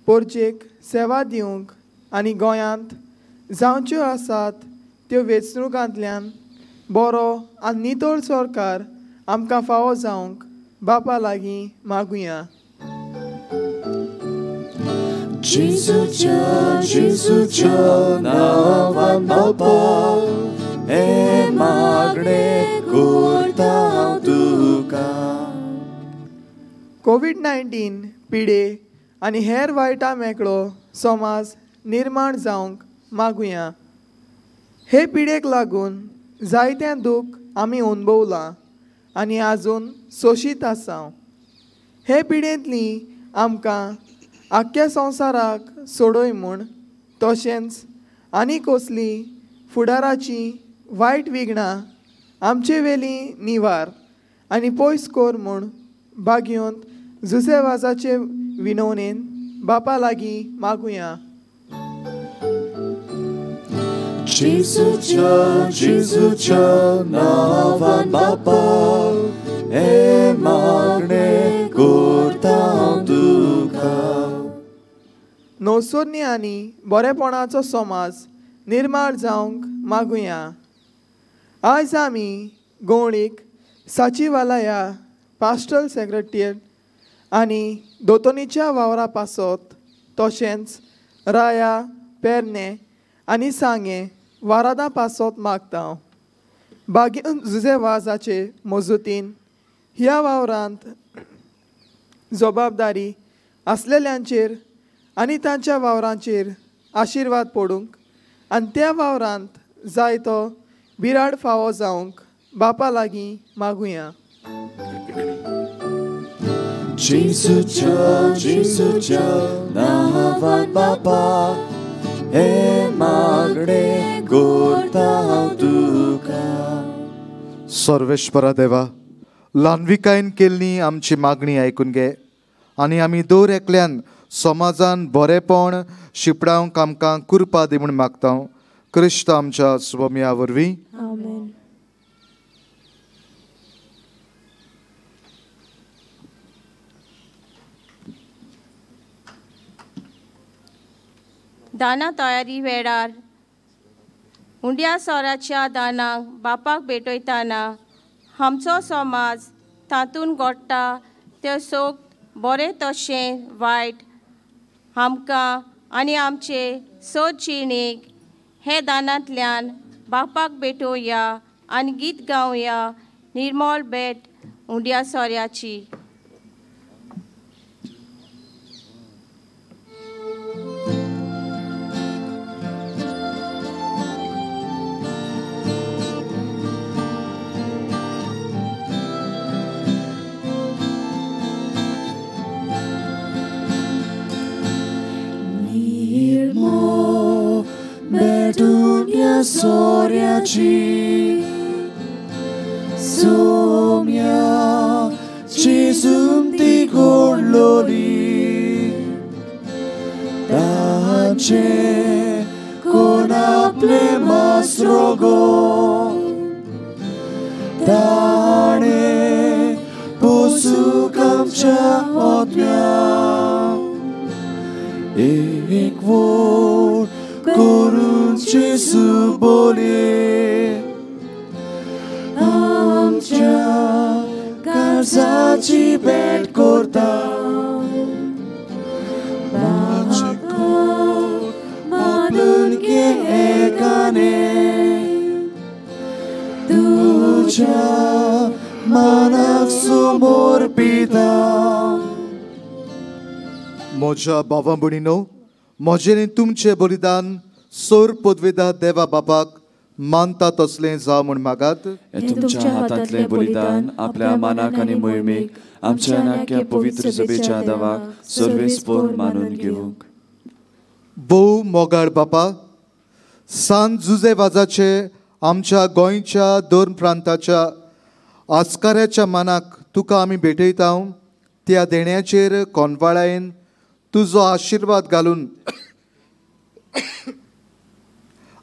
पोरचेक सेवा दिवंक आनी गोंयांत जावच्यो आसात त्यो वेंचणुकांतल्यान बरो आनी नितळ सरकार आमकां फावो जावंक बापा लागीं मागुया. जेजूच्या नांवान बापा हे मागणे करता हांव तुका. कोविड-19 पिडे आनी हेर वायटा मेकळो समाज निर्माण जावंक मागुया. हे पिडेक लागून जायतें दूख आमी अनुभवलां आनी आजून सोशीत आसा. हे पिडेंतली आमकां आख्ख्या संवसाराक सोडय म्हूण तशेंच आनी कसली फुडाराची वायट विघ्नां आमचे वेली निवार आनी पयस कर म्हूण भाग्योंत जुसेवाजाचे विनवणेन बापा लागीं मागुया. जेजूच्या नांवान बापा हे मागणे करता हांव तुका. नवसोरणी आनी बरेपणाचो समाज निर्माण जावंक मागुया. आयज आमी गवळीक सचिवालया, पास्टल सेक्रेटरिएट आनी दोतोनीच्या वावरा पासत तशेंच राया, पेरने आनी सांगे वारादां पासत मागता. बागेन जुजेवाजाचे मजतीन ह्या वावरांत जबाबदारी आसलेल्यांचेर आनी तांच्या वावरांचेर आशिर्वाद पडूंक आनी त्या वावरांत जायतो बिराड फावो जावंक बापा लागीं मागुया. जेजूच्या नांवान बापा हे मागणे करता हांव तुका. सर्वेश्वरा देवा, ल्हानविकायेन केल्ली आमची मागणी आयकून घे आनी आमी दर एकल्यान समाजान बरेपण शिपडावंक आमकां कृपा दी म्हूण मागता. क्रिस्त आमच्या स्वमिया वरवीं. आमेन. दाना तयारी वेळार उंड्या सोराच्या दानांक बापाक भेटयतना आमचो समाज तातूंत घडटा तें सोग बरें तशें वायट आमकां आनी आमचे सोद जिणेक हे दानांतल्यान बापाक भेटोवया आनी गीत गावया निर्मळ भेट उंड्या सोऱ्याची. Dunia soriaci somia Gesum ti gorlori dace con aple masrogo dane posukam cha otmia ekvor करून जेजू बोले आमच्या काळजाची भेट करता. मानून घे एकाने तुझ्या मानाक समोर पिता. म्हज्या भावा भयणीनो, म्हजें तुमचें बलिदान सोर पदवेदार देवा बापाक मानता तसलें जावं म्हूण मागात. तुमच्या हातांतलें बलिदान आपल्या मानाक आनी मोहिमेक आमच्या नाक्या पवित्र सभेच्या दावाक सर्वेस्पोर मानून घेवंक. भोव मोगाळ बापा, सांत जुजेवाजाचे आमच्या गोंयच्या दोन प्रांताच्या आस्काऱ्याच्या मानाक तुका आमी भेटयता त्या देण्याचेर कोंवाळायेन तुजो आशिर्वाद घालून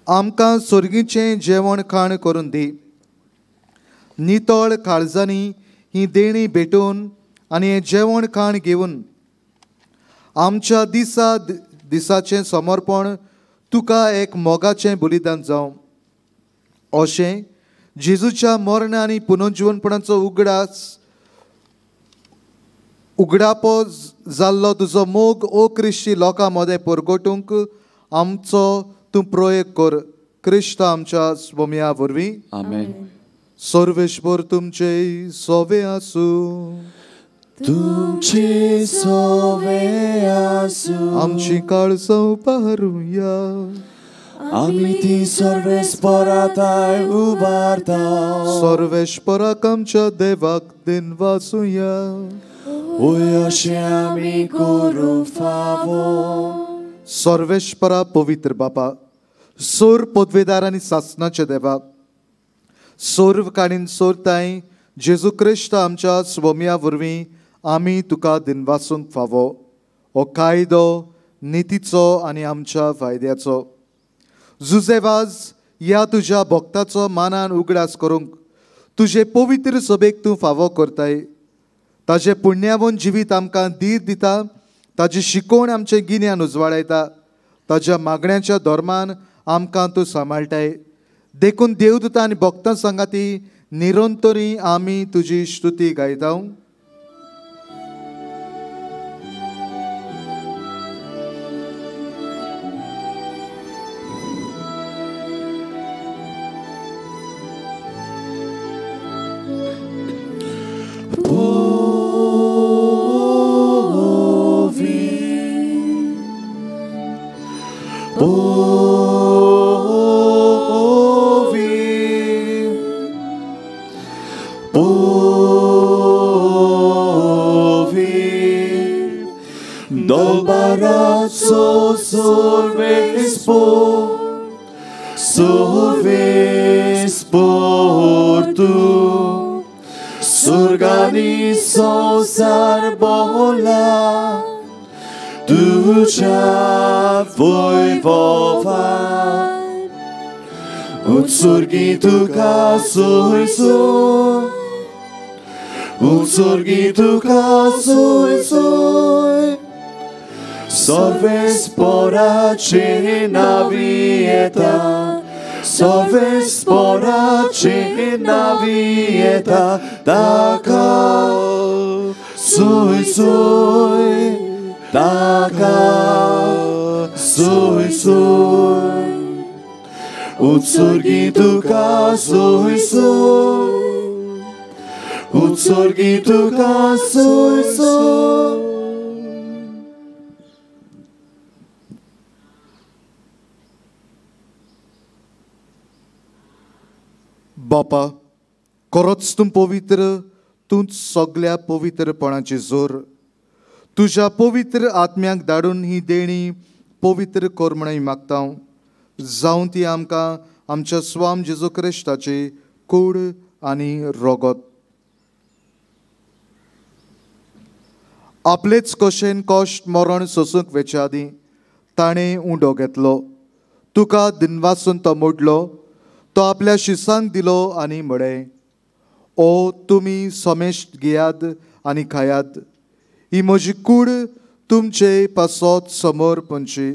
आमकां स्वर्गीचें जेवण खाण करून दी. नितळ काळजांनी ही देणी भेटून आनी हें जेवण खाण घेवन आमच्या दिसाचें समर्पण तुका एक मोगाचें बलिदान जावं. अशें जेजूच्या मरण आनी पुनर्जीवनपणाचो उगडापो जाल्लो तुजो मोग ओ क्रिस्ती लोकां मदें परगटूंक आमचो तूं प्रयोग कर. क्रिस्त आमच्या स्वाम्या वरवीं. आमेन. सर्वेश्वर तुमचे सोवे आसूं. तुमचे सोवे आसूं. आमची काळजां पारुया. आमी ती सर्वेस्पराताय उबारता. सर्वेश्वराक आमच्या देवाक दिन वासुया. ओय अशें आमी करूं फावो. सर्वेश्वरा पवित्र बापा, सोर पदवेदार आनी सासणाचे देवा, सोर्व काणीन सोरताय जेजू क्रिस्त आमच्या स्वाम्या वरवीं आमी तुका दिनवासूंक फावो. हो कायदो नितीचो आनी आमच्या फायद्याचो. जुजेवाज ह्या तुज्या भक्ताचो मानान उगडास करूंक तुजे पवित्र सभेक तूं फावो करताय. ताजे पुण्यावन जिवीत आमकां धीर दिता. ताजी शिकोवण आमचें गिन्यान उजवाडायता. ताज्या मागण्याच्या धर्मान आमकां तूं सांबाळटाय. देखून देवदूत आनी भक्तां सांगाती निरंतरी आमी तुजी स्तुती गायता. Surgani sosar bola tuja wojwowa utsurgi tuka soj soj utsurgi tuka soj soj sorves porace navieta Sorves porace navieta taka soj soj taka soj soj utsurgi tuka soj soj utsurgi tuka soj soj. बापा, खरोच तूं पवित्र, तूंच सगळ्या पवित्रपणाची जोर. तुज्या पवित्र आत्म्याक धाडून ही देणी पवित्र कर म्हणून मागता. जावं ती आमकां आमच्या स्वाम जेजू क्रिस्ताची कूड आनी रगत. आपलेच कशेन कश्ट मरण सोसूंक वेचे आदी ताणें उंडो घेतलो. तुका दिनवासून तो मोडलो. तो आपल्या शिसांक दिलो आनी म्हळें, ओ तुमी समेश्ट घेयात आनी खायात. ही म्हजी कूड तुमचे पासत समोर पंची.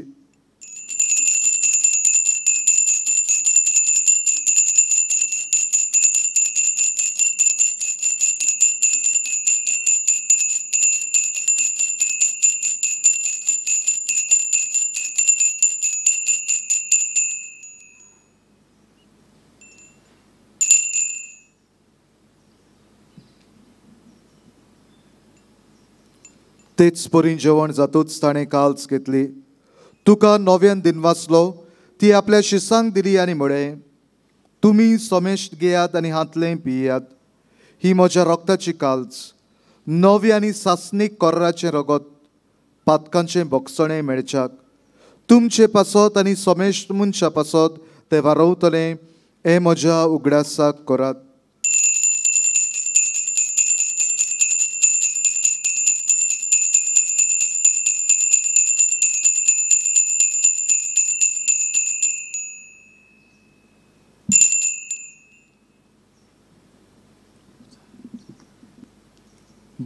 तेच परी जेवण जातूच ताणें काल्स घेतली. तुका नव्यान दिनवासलो. ती आपल्या शिसांक दिली आनी म्हळें, तुमी समेश्ट घेयात आनी हातलें पियात. ही म्हज्या रक्ताची काल्स, नवी आनी सासणीक कोर्राचें रगत, पातकांचें भोगसणें मेळच्याक. तुमचे पासत आनी समेश्ट मनशा पासत ते वारवतलें. हें म्हज्या उगडासाक करात.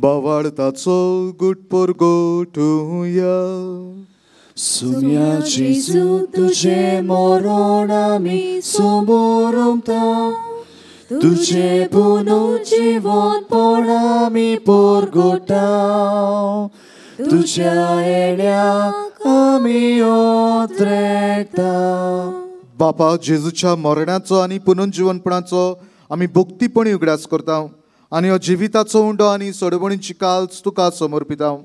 बोवाळताचो गुटपोर गोठुया सुम्या जेजू तुझे मोरोण आमी समोर उमता तुझे पुनरुज्जीवनपण आमी पोरगोटाव तुझ्या येण्याक आमी ओतरेकता बापा जेजूच्या मरणाचो आनी पुनरुज्जीवनपणाचो आमी भक्तीपणी उगडास करता आनी हो जिविताचो उंडो आनी सोडवणीची काल्स तुका समर्पिता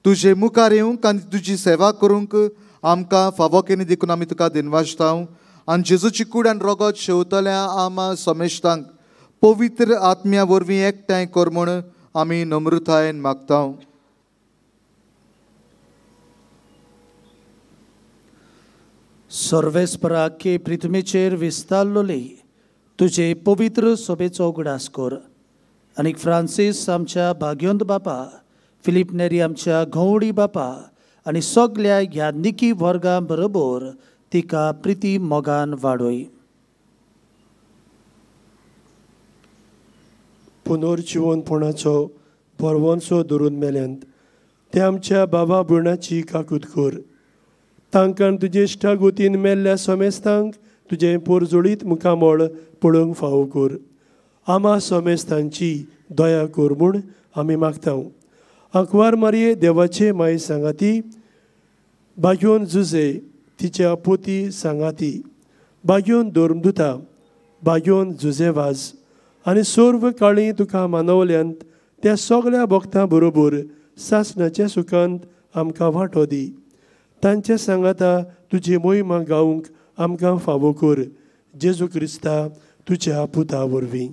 तुजे मुखार येवंक आनी तुजी सेवा करूंक आमकां फावो केनी देखून आमी तुका दिनवाजता आनी जेजूची कूड आनी रगत शेवतल्या आमा समेशतांक पवित्र आत्म्या वरवीं एकठांय कर म्हूण आमी नम्रतायेन मागता सर्वेस्पराके पृथ्वीचेर विस्तारलोले तुजे पवित्र सभेचो उगडास कर आनी फ्रांसीस आमच्या भाग्योंत बापा फिलीप नेरी आमच्या घोवडी बापा आनी सगळ्या याज्ञिकी वर्गां बरोबर तिका प्रिती मोगान वाडोय पुनर्जीवनपणाचो परवंसो धरून मेल्यांत ते आमच्या बाबा भयणाची काकूत कर तांकां तुजे इश्टागोतीन मेल्ल्या समेस्तांक तुजें पोरजोळीत मुखामळ पळोवंक फावो कर आमा समेस्तांची दया कर म्हूण आमी मागता आंकवार मारये देवाचे माय सांगाती बाग्योन जुजे तिच्या पोती सांगाती बाग्योन धर्मदुता बाग्योन जुजेवाज आनी सर्व काळी तुका मानवल्यांत त्या सगळ्या भक्तां बरोबर सासणाच्या सुखांत आमकां वांटो दी तांच्या सांगाता तुजी मोहिमा गावंक आमकां फावो कर जेजू क्रिस्ता तुज्या पुता वरवीं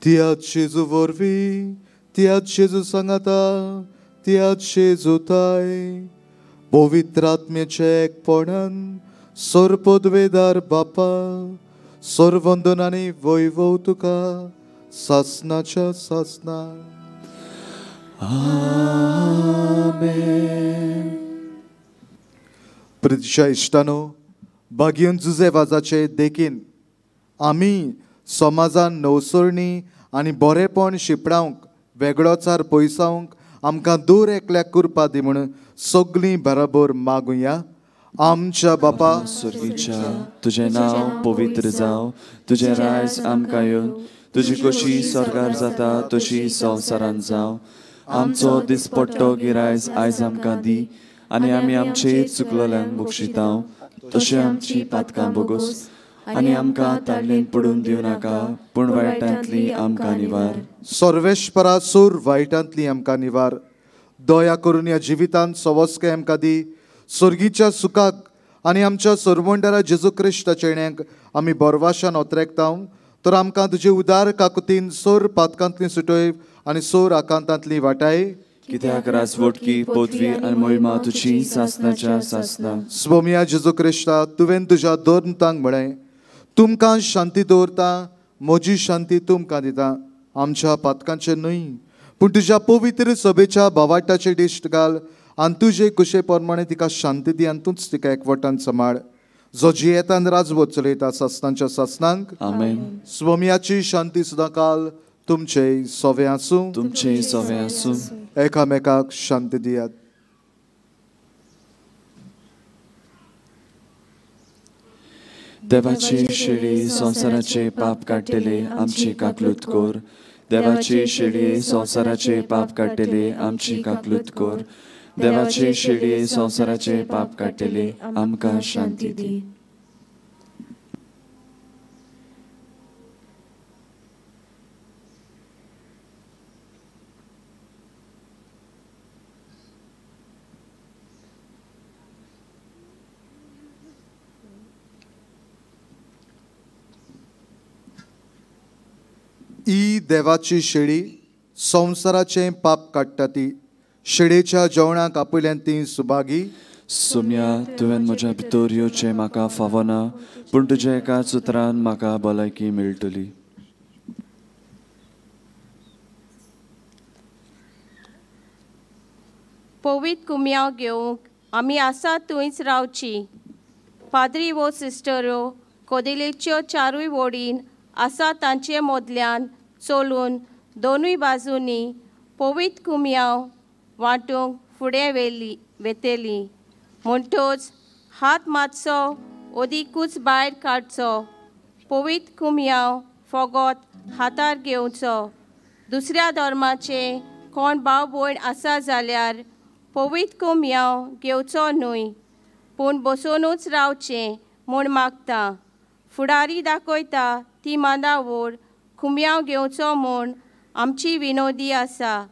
तियाच जेजू वरवीं तियाच जेजू सांगाता तियाच जेजूताय पवित्र आत्म्याचे एकपणान सर्वपदवेदार बापा सर्वंदनांनी वैभव तुका सासनाच्या सासना प्रितीच्या इश्टानो बागियन जुजे वाजाचे देखीन आमी समाजान नवसरणी आनी बरेपण शिपडावंक वेगळोचार पयसावंक आमकां दूर एकल्याक करपा दी म्हूण सगळीं बराबर मागुया आमच्या बापा स्वर्गीच्या तुझें नांव पवित्र जावं तुजें रायज आमकां येवन तुजी कशी सरकार जाता तशी संवसारांत जावं आमचो दिसपट्टो गिरायज आयज आमकां दी आनी आमी आमचे चुकलोल्यांक बक्षिता तशें आमची पातकां बोगोस आनी आमकां ताळ्ळेंत पडून दिवं नाका पूण वायटांतली आमकां निवार सर्वेश्वरा सूर वायटांतली आमकां निवार दया करून ह्या जिवितांत सवस्के आमकां दी स्वर्गीच्या सुखाक आनी आमच्या सरवंडरा जेजू क्रिस्ताच्या येण्याक आमी बरवाशान ओतरेकता तर आमकां तुजे उदार काकुतीन सोर पातकांतली सुटय आनी सोर आकांतांतली वाटाय कित्याक राजवटकी पदवी आनी मोहिमा तुजी सासनाच्या सासना स्वमिया जेजू क्रिस्ता तुवें तुज्या दोरतांक म्हळें तुमकां शांती दवरता म्हजी शांती तुमकां दिता आमच्या पातकांचे न्हय पूण तुज्या पवित्र सभेच्या भावाटाचे दिश्ट घाल आनी तुजे कुशे प्रमाणे तिका शांती दी आनी तूंच तिका एकवटान सांबाळ जो जियेतान राजवट चलयता सासनांच्या सासनांक आमेन स्वमियाची शांती सदां काल तुमचे सोवे आसूं तुमचे सोवे आसूं एकामेकाक शांती दियात देवाची शेळी संवसाराचे पाप काडटले आमची काकलूत कोर देवाची शेळी संवसाराचे पाप काडटले आमची काकलूत कोर देवाची शेळी संवसाराचे पाप काडटले आमकां शांती दी ई देवाची शेळी संवसाराचे पाप काडटा ती शेळेच्या जेवणाक आपयल्यान ती सुभागी सुम्या तुवें म्हज्या भितर येवचें म्हाका फावो ना पूण तुज्या एकाच उतरान म्हाका भलायकी मेळटली पवित्र कुम्याव घेवंक आमी आसा थंयच रावची पाद्री वो सिस्टरो कोदेलेच्यो चारूय वोडीन आसा तांचे मोदल्यान चोलून दोनूय बाजूंनी पवित्र कुमयाव वांटूंक फुडें वेतेली. म्हणटूच हात मातसो ओदीकूच भायर काडचो, पवित्र कुमयाव फोगोत हातार घेवचो. दुसऱ्या धर्माचे कोण भाव भयण आसा जाल्यार पवित्र कुमयाव घेवचो न्हय, पूण बसूनूच रावचें म्हूण मागता. फुडारी दाखयता ती मांडावळ कुमयाव घेवचो म्हूण आमची विनोदी आसा.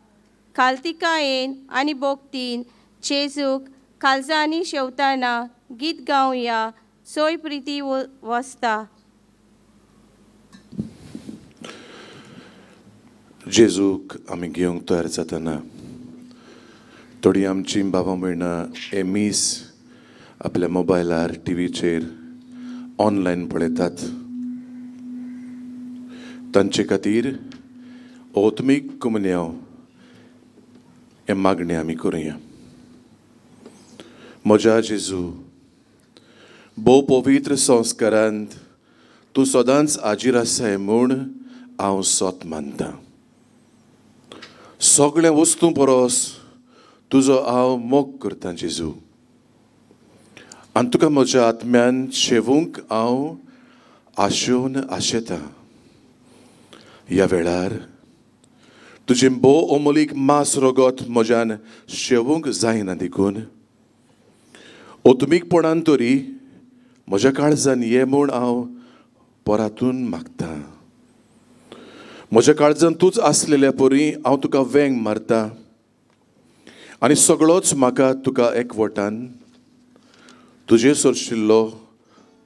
काल्तिकायेन आनी बोगतीन जेजूक काळजांनी शेवताना गीत गावया, सोय प्रिती वसता. जेजूक आमी घेवंक तयार जातना थोडी आमची भावां भयणां हे मीस आपल्या मोबायलार टीव्हीचेर ऑनलायन पळयतात. तांचे खातीर ओत्मीक कुमन्याव हे मागणें आमी करुया. म्हज्या जेजू, भोव पवित्र संस्कारांत तूं सदांच हाजीर आसाय म्हूण हांव सोत मानतां. सगळे वस्तू परस तुजो हांव मोग करतां जेजू, आनी तुका म्हज्या आत्म्यान शेवूंक हांव आशेवन आशेतां. ह्या वेळार तुजें भोव अमोलीक मास रगत म्हज्यान शेवूंक जायना देखून ओतमीकपणान तरी म्हज्या काळजान ये म्हूण हांव पोरातून मागतां. म्हज्या काळजान तूंच आसलेल्या परी हांव तुका वेंग मारतां आनी सगळोच म्हाका तुका एकवटान तुजे सोरशिल्लो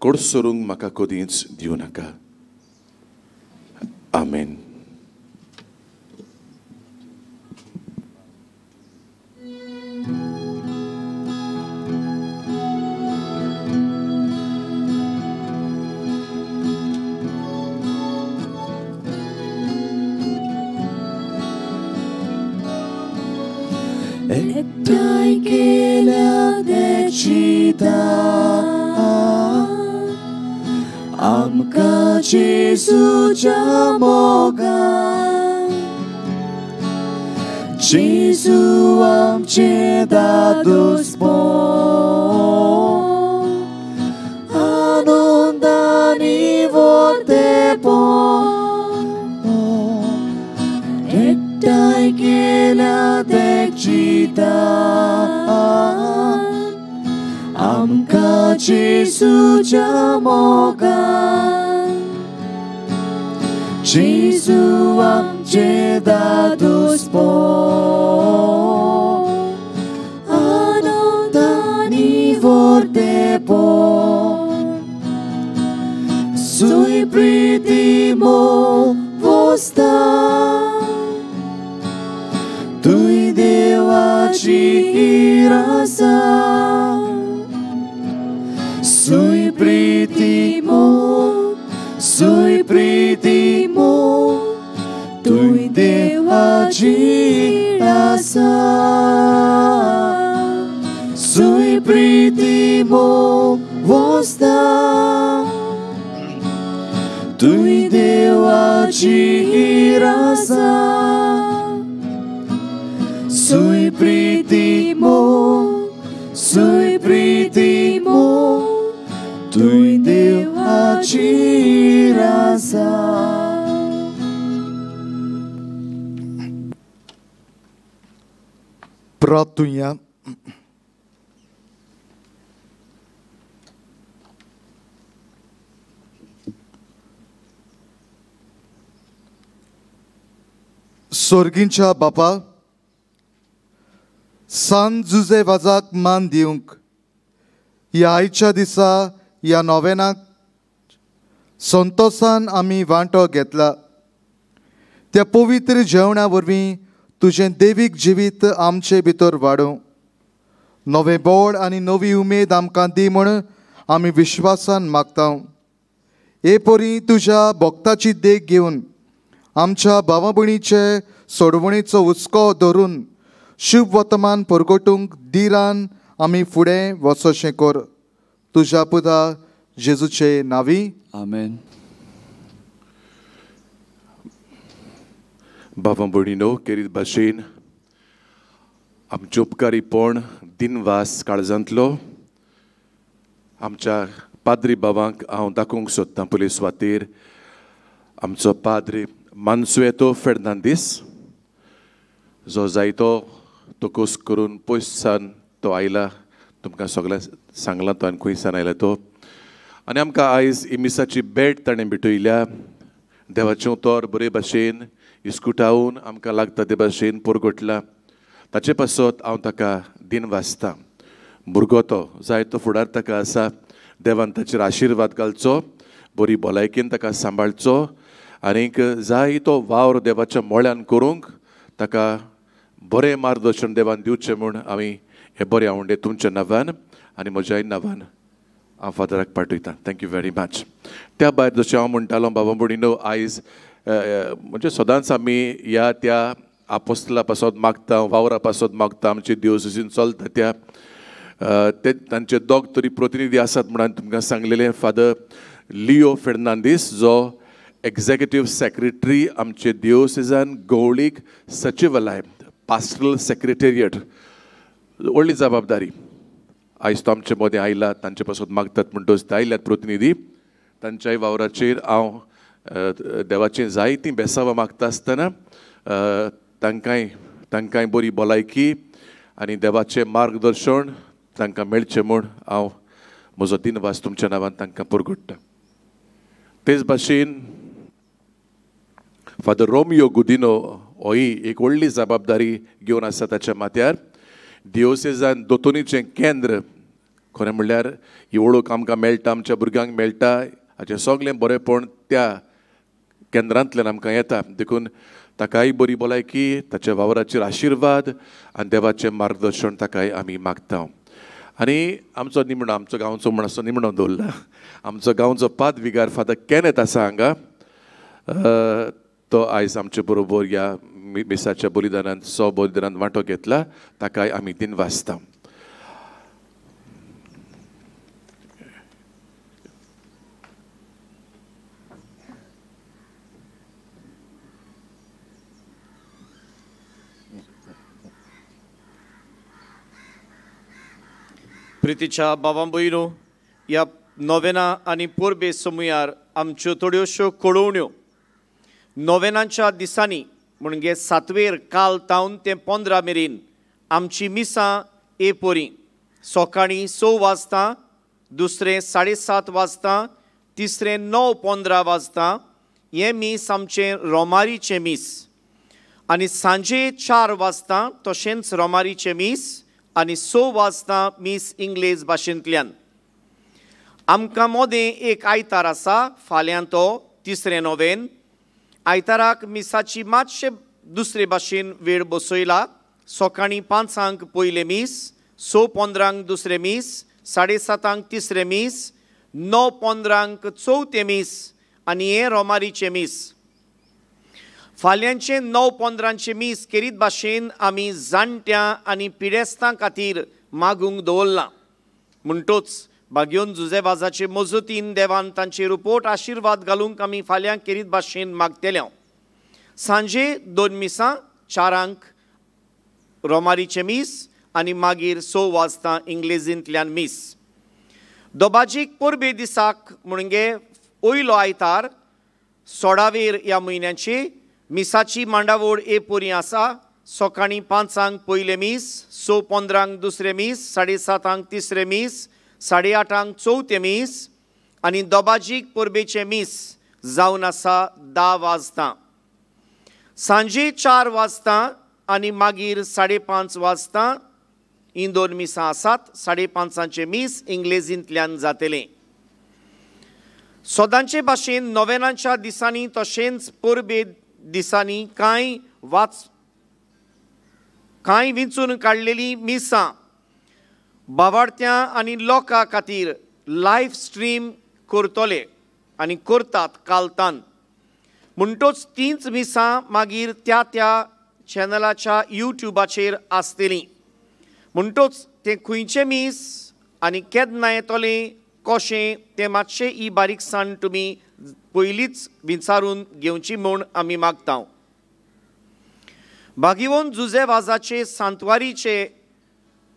कोड सोरूंक म्हाका कधीच दिवं नाका. आमेन. एकठांय केल्या देचिता आमकां जेजूच्या मोगान. जेजू आमचे दादोसपण आनंदानी वर्तेपण एकठांय केल्या देचिता आमकां जेजूच्या मोगान. जेजू आमचे दादोसपण आनंदानी वर्तेपण सुय प्रिती मोग वसता. तुय देवाची हीर आसा, सुय प्रिती मोग, सुय प्रिती मोग, तुय देवाची हीर आसा. सुय प्रिती मोग वसता, तुय देवाची हीर आसा. सुय प्रिती मोग, सुय प्रिती मोग, तुय देवाची हीर आसा. प्रार्थुया. स्वर्गींच्या बापा, सांज जुजे वाजाक मान दिवंक ह्या आयच्या दिसा ह्या नोवेनाक संतोषान आमी वांटो घेतला. त्या पवित्र जेवणा वरवीं तुजें देवीक जिवीत आमचे भितर वाडोवं. नवें बोड आनी नवी उमेद आमकां दी म्हण आमी विश्वासान मागता. हे परी तुज्या भक्ताची देख घेवन आमच्या भावा भयणीचे सोडवणेचो हुस्को धरून शुभ वर्तमान परगटूंक दिरान आमी फुडें वचोशें कर. तुज्या पुता जेजूचे नावी आमेन. भावां भयणीनो, केरीत भाशेन आमचे उपकारीपण दिनवास काळजांतलो आमच्या पाद्री भावांक हांव दाखोवंक सोदतां पयले सुवातेर आमचो पाद्री मान्सुएतो फेर्नांदीस, जो जायतो तोकोस करून पयसान तो आयला. तुमकां सगळ्यांक सांगलां तो आनी खंयसान आयला तो. आनी आमकां आयज ही मिसाची भेट ताणें भेटयल्या. देवाचें उतर बरे भाशेन इस्कुटावून आमकां लागता ते भाशेन पुरगोटला. ताचे पासत हांव ताका दिन वाचतां. भुरगो तो जायतो फुडार ताका आसा. देवान ताचेर आशिर्वाद घालचो, बरी भलायकेन ताका सांबाळचो आनीक जायतो वावर देवाच्या मोळ्यान करूंक ताका बरें मार्गदर्शन देवान दिवचें म्हूण आमी हे बरे आवंडे तुमच्या नांवान आनी म्हज्याय नांवान हांव फादराक पाठयतां. Thank you very much. त्या भायर जशें हांव म्हणटालो बाबा भयणीनो, आयज म्हणजे सदांच आमी ह्या त्या आपोस्तला पासत मागता, वावरा पासत मागता, आमचे दिवजासून चलता त्या ते तांचे दोग तरी प्रतिनिधी आसात म्हणून तुमकां सांगलेले. फादर लिओ फेर्नांदीस, जो एक्झिक्युटीव सेक्रेटरी आमचे दिवजान गवळीक सचिवालय, पास्टरल सेक्रेटेरिएट, व्हडली जबाबदारी. आयज तो आमचे मदें आयला, तांचे पासत मागतात म्हणटच ते आयल्यात प्रतिनिधी. तांच्याय वावराचेर हांव देवाचें जायतीं बेसावां मागता आसतना तांकांय बरी भलायकी आनी देवाचें मार्गदर्शन तांकां मेळचें म्हूण हांव म्हजो दिनवास तुमच्या नांवान तांकां पुरगोडटा. तेच भाशेन फादर रोमियो गुदिनो होय एक व्हडली जबाबदारी घेवन आसा ताच्या माथ्यार. दिवजान दोतोनीचें केंद्र खरें म्हणल्यार ही वळख आमकां मेळटा, आमच्या भुरग्यांक मेळटा, हाचें सगळें बरेंपण त्या केंद्रांतल्यान आमकां येता. देखून ताकाय बरी भलायकी, ताच्या वावराचेर आशिर्वाद आनी देवाचें मार्गदर्शन ताकाय आमी मागता. आनी आमचो निमणो, आमचो गांवचो म्हण असो निमणो दवरला. आमचो गांवचो पादविगार फादर केनेथ आसा हांगा. तो आयज आमचे बरोबर ह्या मिसाच्या बलिदानांत बलिदानांत वांटो घेतला. ताकाय आमी दिन वाचता. प्रितीच्या भावां भयणो, ह्या नोवेना आनी पोरबे समुयार आमच्यो थोड्योश्यो कळोवण्यो नोवेनांच्या दिसांनी म्हणजे 7वेर काल तावन ते 15 मेरेन आमची मिसां एपोरी सकाळीं 6 वाजता, दुसरें 7:30 वाजता, तिसरें 9:15 वाजता. हें मीस आमचें रोमारीचें मीस. आनी सांजे 4 वाजता तशेंच रोमारीचें मीस आनी 6 वाजता मीस इंग्लीश भाशेंतल्यान. आमकां मोदें एक आयतार आसा, फाल्यां तो 3रे नोवेन. आयताराक मिसाची मातशे दुसरे भाशेन वेळ बसयला. सकाळीं 5 पयले मीस, 6:15 दुसरे मीस, 7:30 तिसरे मीस, 9:15 चवथे मीस आनी हें रोमारीचें मीस. फाल्यांचे 9:15 मीस केरीत भाशेन आमी जाणट्यां आनी पिडेस्तां खातीर मागूंक दवरलां. म्हणटोच भाग्योन जुजेबाजाचे मजतीन देवान तांचेर रुपोट आशिर्वाद घालूंक आमी फाल्यां केरीत भाशेन मागतल्या. सांजे 2 मिसां, 4 रोमारीचें मीस आनी मागीर 6 वाजता इंग्लिजींतल्यान मीस. दोबाजीक पोरबे दिसाक म्हणजे ओयलो आयतार 16वेर ह्या म्हयन्याची मिसाची मांडावळ एपोरी आसा. सकाळीं 5 पयले मीस, 6:15 दुसरे मीस, 7:30 तिसरे मीस, 8:30 चवथे मीस आनी दोबाजीक पोरबेचे मीस जावन आसा 10 वाजता. सांजे 4 वाजता आनी मागीर 5:30 वाजता ही 2 मिसां आसात. 5:30 मीस इंग्लिजींतल्यान जातलें. सदांचे भाशेन नोवेनांच्या दिसांनी तशेंच पोरबे दिसांनी कांय विंचून काडलेलीं मिसां भावार्थ्यां आनी लोकां खातीर लायव्ह स्ट्रीम करतले आनी करतात कालतान. म्हणटोच तींच मिसां मागीर त्या चॅनलाच्या यूट्यूबाचेर आसतलीं. म्हणटोच तें खंयचें मीस आनी केन्ना येतलें कशें तें मातशें ही बारीकसाण तुमी पयलींच विचारून घेवची म्हूण आमी मागता. भागिवोन जुजे वाजाचे सांतवारीचे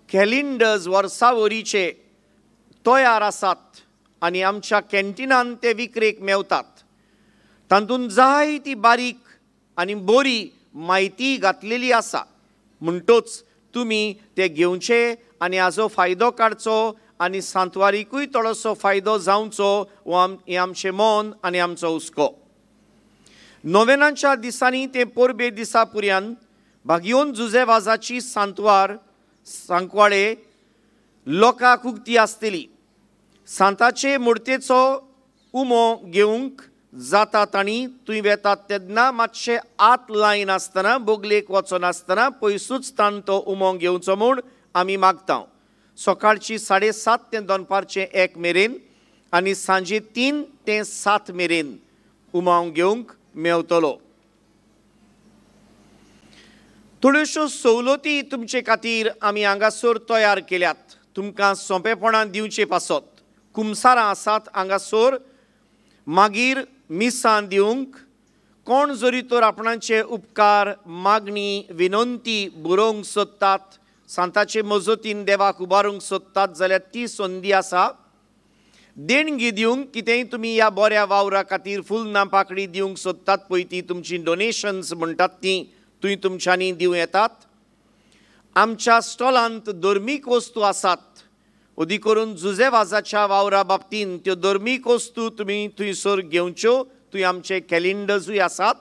कॅलेंडर्स वर्सावरीचे तयार आसात आनी आमच्या कॅन्टिनान ते विक्रेक मेवतात. तातूंत जायती बारीक आनी बरी म्हायती घातलेली आसा. म्हणटच तुमी ते घेवचे आनी हाजो फायदो काडचो आनी सांतवारीकूय थोडोसो फायदो जावचो हें आमचें मन आनी आमचो हुस्को. नोवेनाच्या दिसांनी ते पोरबे दिसा पर्यंत भागियोन जुजे वाजाची सांकवाडे लोकांक उक्ती आसतली. सांताचे मुर्तेचो उमो घेवंक जातात आनी थंय वेतात तेन्ना मातशें आत लायन आसतना बोगलेक वचनासतना पयसूच तान तो उमो घेवचो म्हूण आमी मागता. सकाळची 7:30 ते दनपारचे 1 मेरेन आनी सांजे 3 ते 7 मेरेन उमाव घेवंक मेवतलो. थोड्योश्यो सवलती तुमचे खातीर आमी हांगासर तयार केल्यात. तुमकां सोंपेपणान दिवचे पासत. कुमसारां आसात हांगासर. मागीर मिसां दिवंक कोण जरी तर आपणाचे उपकार मागणी विनंती बरोवंक सोदतात, सांताचे मजतीन देवाक उबारूंक सोदतात जाल्यार ती संदी आसा. देणगी दिवंक कितेंय तुमी ह्या बऱ्या वावरा खातीर फूल ना पाकडी दिवंक सोदतात पळय ती तुमची डोनेशन्स म्हणटात ती थंय तुमच्यांनी दिवं येतात. आमच्या स्टॉलांत धर्मीक वस्तू आसात. अदी करून जुजे वाजाच्या वावरा बाबतींत त्यो धर्मीक वस्तू तुमी थंयसर घेवच्यो. थंय आमचे कॅलेंडर्सूय आसात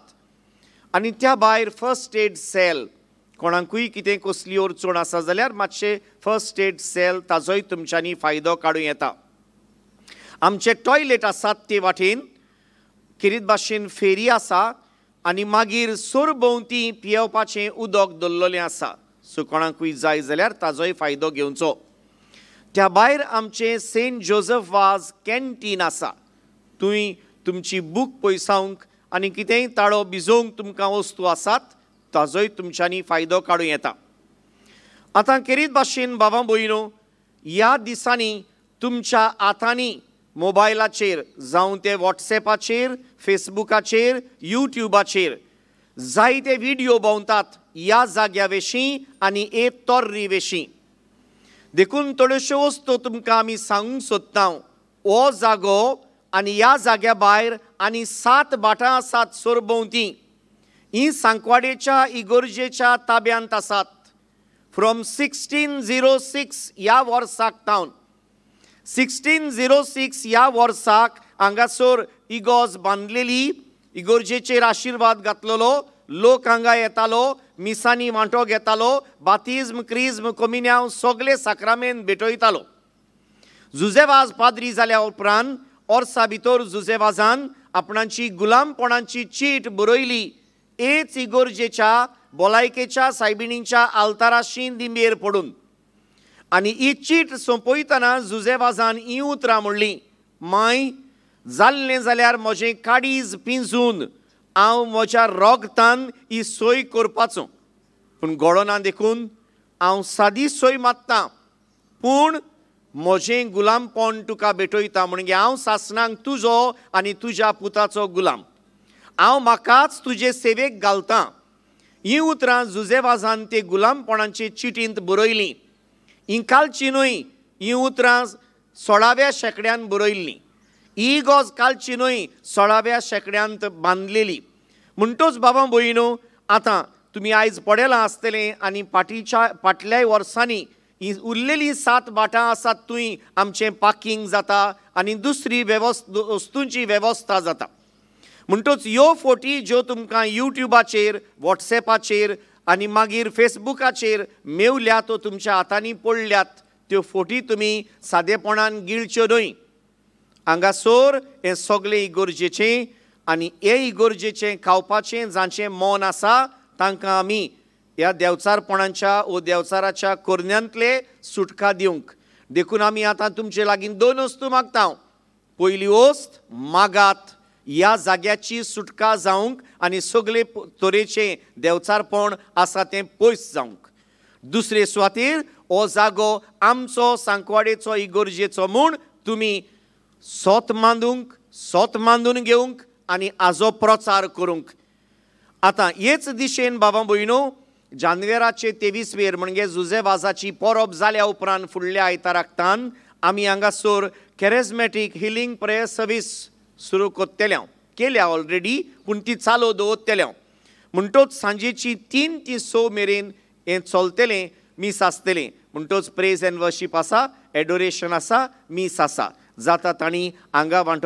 आनी त्या भायर फर्स्ट एड सेल कोणाकूय कितें कसली अडचण आसा जाल्यार मातशें फर्स्ट एड सेल ताजोय तुमच्यांनी फायदो काडूं येता. आमचे टॉयलेट आसात ते वाटेन खेरीत भाशेन फेरी आसा आनी मागीर सरभोंवती पियेवपाचें उदक दवरलेलें आसा. सो कोणाकूय जाय जाल्यार ताजोय फायदो घेवचो. त्या भायर आमचें सेंट जोझफ वाज कॅन्टीन आसा. थंय तुमची बूक पयसावंक आनी कितेंय ताळो भिजोवंक तुमकां वस्तू आसात ताजोय तुमच्यांनी फायदो काडूं येता. आतां खेरीत भाशेन बाबा भयणो ह्या दिसांनी तुमच्या हातांनी मोबायलाचेर जावं ते वॉट्सॅपाचेर फेसबुकाचेर युट्यूबाचेर जायते व्हिडिओ भोंवतात ह्या जाग्या विशीं आनी ए तोर्री विशीं. देखून थोड्योश्यो वस्तू तुमकां आमी सांगूंक सोदता. हो जागो आनी ह्या जाग्या भायर आनी 7 भाटां आसात सरभोंवती. ही सांकवाडेच्या इगर्जेच्या ताब्यांत आसात. फ्रॉम 1606 ह्या वर्साक तावन 1606 ह्या वर्साक हांगासर इगोज बांदलेली. इगर्जेचेर आशिर्वाद घातलेलो. लोक हांगा येतालो, मिसांनी वांटो घेतालो, बातिज्म क्रिज्म कमिन्यांव सगळे साक्रामेंत भेटयतालो. जुजेवाज पाद्री जाल्या उपरांत वर्सा भितर जुजेवाजान आपणाची गुलामपणाची चीट बरयली. एच इगर्जेच्या भलायकेच्या सायबिणीच्या आल्ताराशी दिंबेर पडून आनी ही चीट सोंपयतना जुजेवाजान ही उतरां म्हणली, माय जाल्लें जाल्यार म्हजें काडीज पिंजून हांव म्हज्या रोगतान ही सोय करपाचो. पूण घोडोना देखून हांव सादी सोय मागतां पूण म्हजें गुलामपण तुका भेटयता. म्हणजे हांव सासणांक तुजो आनी तुज्या पुताचो गुलाम. हांव म्हाकाच तुजे सेवेक घालतां. ही उतरां जुजेवाजान ते गुलामपणाचे चिटींत बरयलीं. ही कालची न्हय, ही उतरां 16व्या शेंकड्यान बरयल्लीं. ही गोज कालची न्हय, 16व्या शेंकड्यांत बांदलेली. म्हणटच बाबा भयणो आतां तुमी आयज पडयलां आसतलें आनी फाटल्या वर्सांनी ही उरलेली 7 भाटां आसात थंय आमचें पार्किंग जाता आनी दुसरी वस्तूंची वेवस्था जाता. म्हणटच ह्यो फोटी ज्यो तुमकां युट्यूबाचेर वॉट्सॅपाचेर आनी मागीर फेसबुकाचेर मेवल्यात तो तुमच्या हातांनी पडल्यात त्यो फोटी तुमी सादेपणान गिळच्यो न्हय. हांगासर हें सगळें इगर्जेचें आनी हे इगर्जेचें खावपाचें जांचें मन आसा तांकां आमी ह्या देवचारपणाच्या वो देवचाराच्या कोरण्यांतले सुटका दिवंक. देखून आमी आतां तुमचे लागीं 2 वस्तू मागता. पयली वस्त मागात ह्या जाग्याची सुटका जावंक आनी सगळे तरेचें देवचारपण आसा तें पयस जावंक. दुसरे सुवातेर हो जागो आमचो सांकवाडेचो इगर्जेचो म्हूण तुमी सोत मांदून घेवंक आनी आजो प्रचार करूंक. आतां हेच दिशेन बाबा भयणो जानेवाराचे 23 म्हणजे जुजे वाजाची परब जाल्या उपरांत फुडल्या आयताराकतान आमी हांगासर कॅरिझमॅटीक हिलिंग प्रेयर सर्वीस सुरू केल्या ऑलरेडी, पूण ती चालू दवरतल्या. म्हणटोच सांजेची 3 ते 6 मेरेन हें चलतलें, मीस आसतलें. म्हणटोच प्रेज एंड वर्शीप आसा, एडोरेशन आसा, मीस आसा. जाता तांणी हांगा वांटो